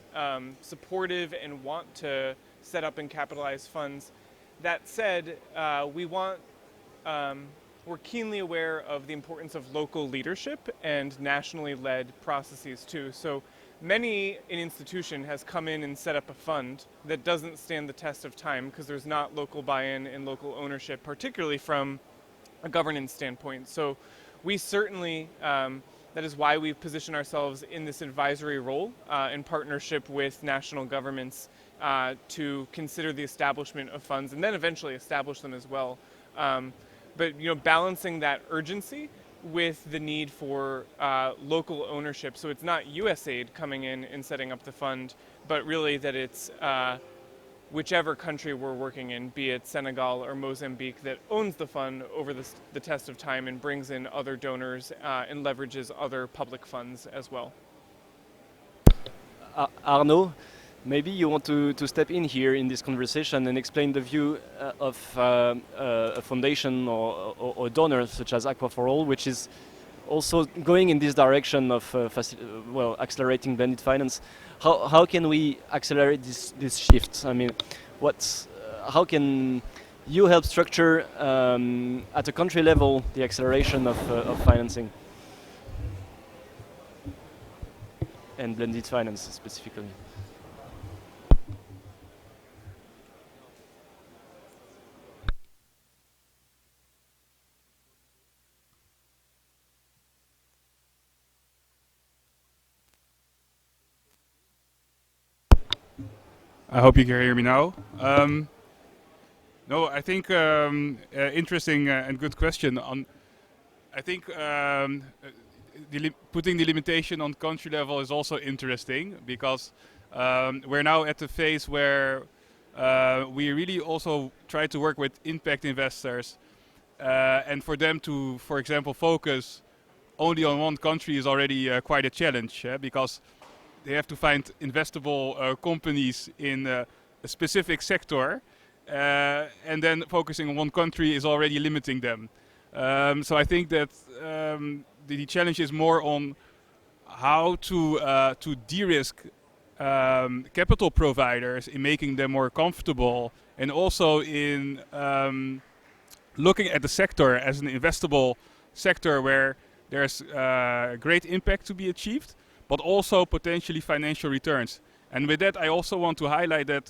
supportive and want to set up and capitalize funds. That said, we're keenly aware of the importance of local leadership and nationally led processes too. So many an institution has come in and set up a fund that doesn't stand the test of time because there's not local buy-in and local ownership, particularly from a governance standpoint. So we certainly, that is why we've positioned ourselves in this advisory role in partnership with national governments to consider the establishment of funds and then eventually establish them as well. But balancing that urgency with the need for local ownership. So it's not USAID coming in and setting up the fund, but really that it's whichever country we're working in, be it Senegal or Mozambique, that owns the fund over the test of time and brings in other donors and leverages other public funds as well. Arnaud, Maybe you want to step in here in this conversation and explain the view of a foundation or donor such as Aqua for All, which is also going in this direction of accelerating blended finance. How can we accelerate this shift? I mean, how can you help structure at a country level the acceleration of financing and blended finance specifically? I hope you can hear me now. No, I think interesting and good question. I think putting the limitation on country level is also interesting because we're now at the phase where we really also try to work with impact investors, and for them to, for example, focus only on one country is already quite a challenge, because they have to find investable companies in a specific sector, and then focusing on one country is already limiting them. So I think that the challenge is more on how to de-risk capital providers in making them more comfortable, and also in looking at the sector as an investable sector where there's great impact to be achieved, but also potentially financial returns. And with that, I also want to highlight that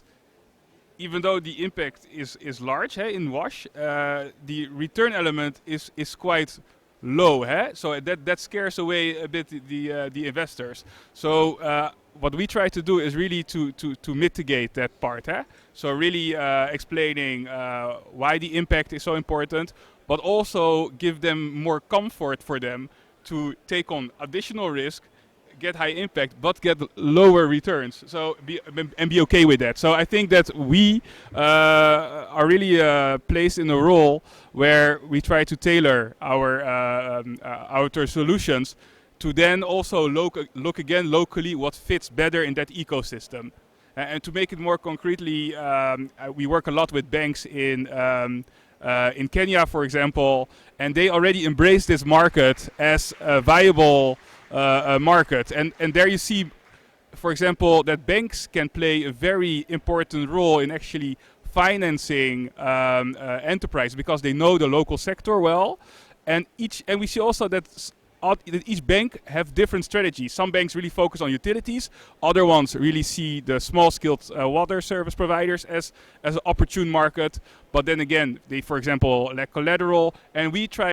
even though the impact is large in WASH, the return element is quite low. So that scares away a bit the investors. So what we try to do is really to mitigate that part. So really explaining why the impact is so important, but also give them more comfort for them to take on additional risk, get high impact, but get lower returns. So be okay with that. So I think that we are really placed in a role where we try to tailor our solutions to then also look again locally what fits better in that ecosystem. And to make it more concretely, we work a lot with banks in Kenya, for example, and they already embrace this market as a viable market. And there you see, for example, that banks can play a very important role in actually financing enterprise because they know the local sector well. And we see also that each bank have different strategies. Some banks really focus on utilities. Other ones really see the small-scaled water service providers as an opportune market. But then again, they, for example, lack collateral. And we try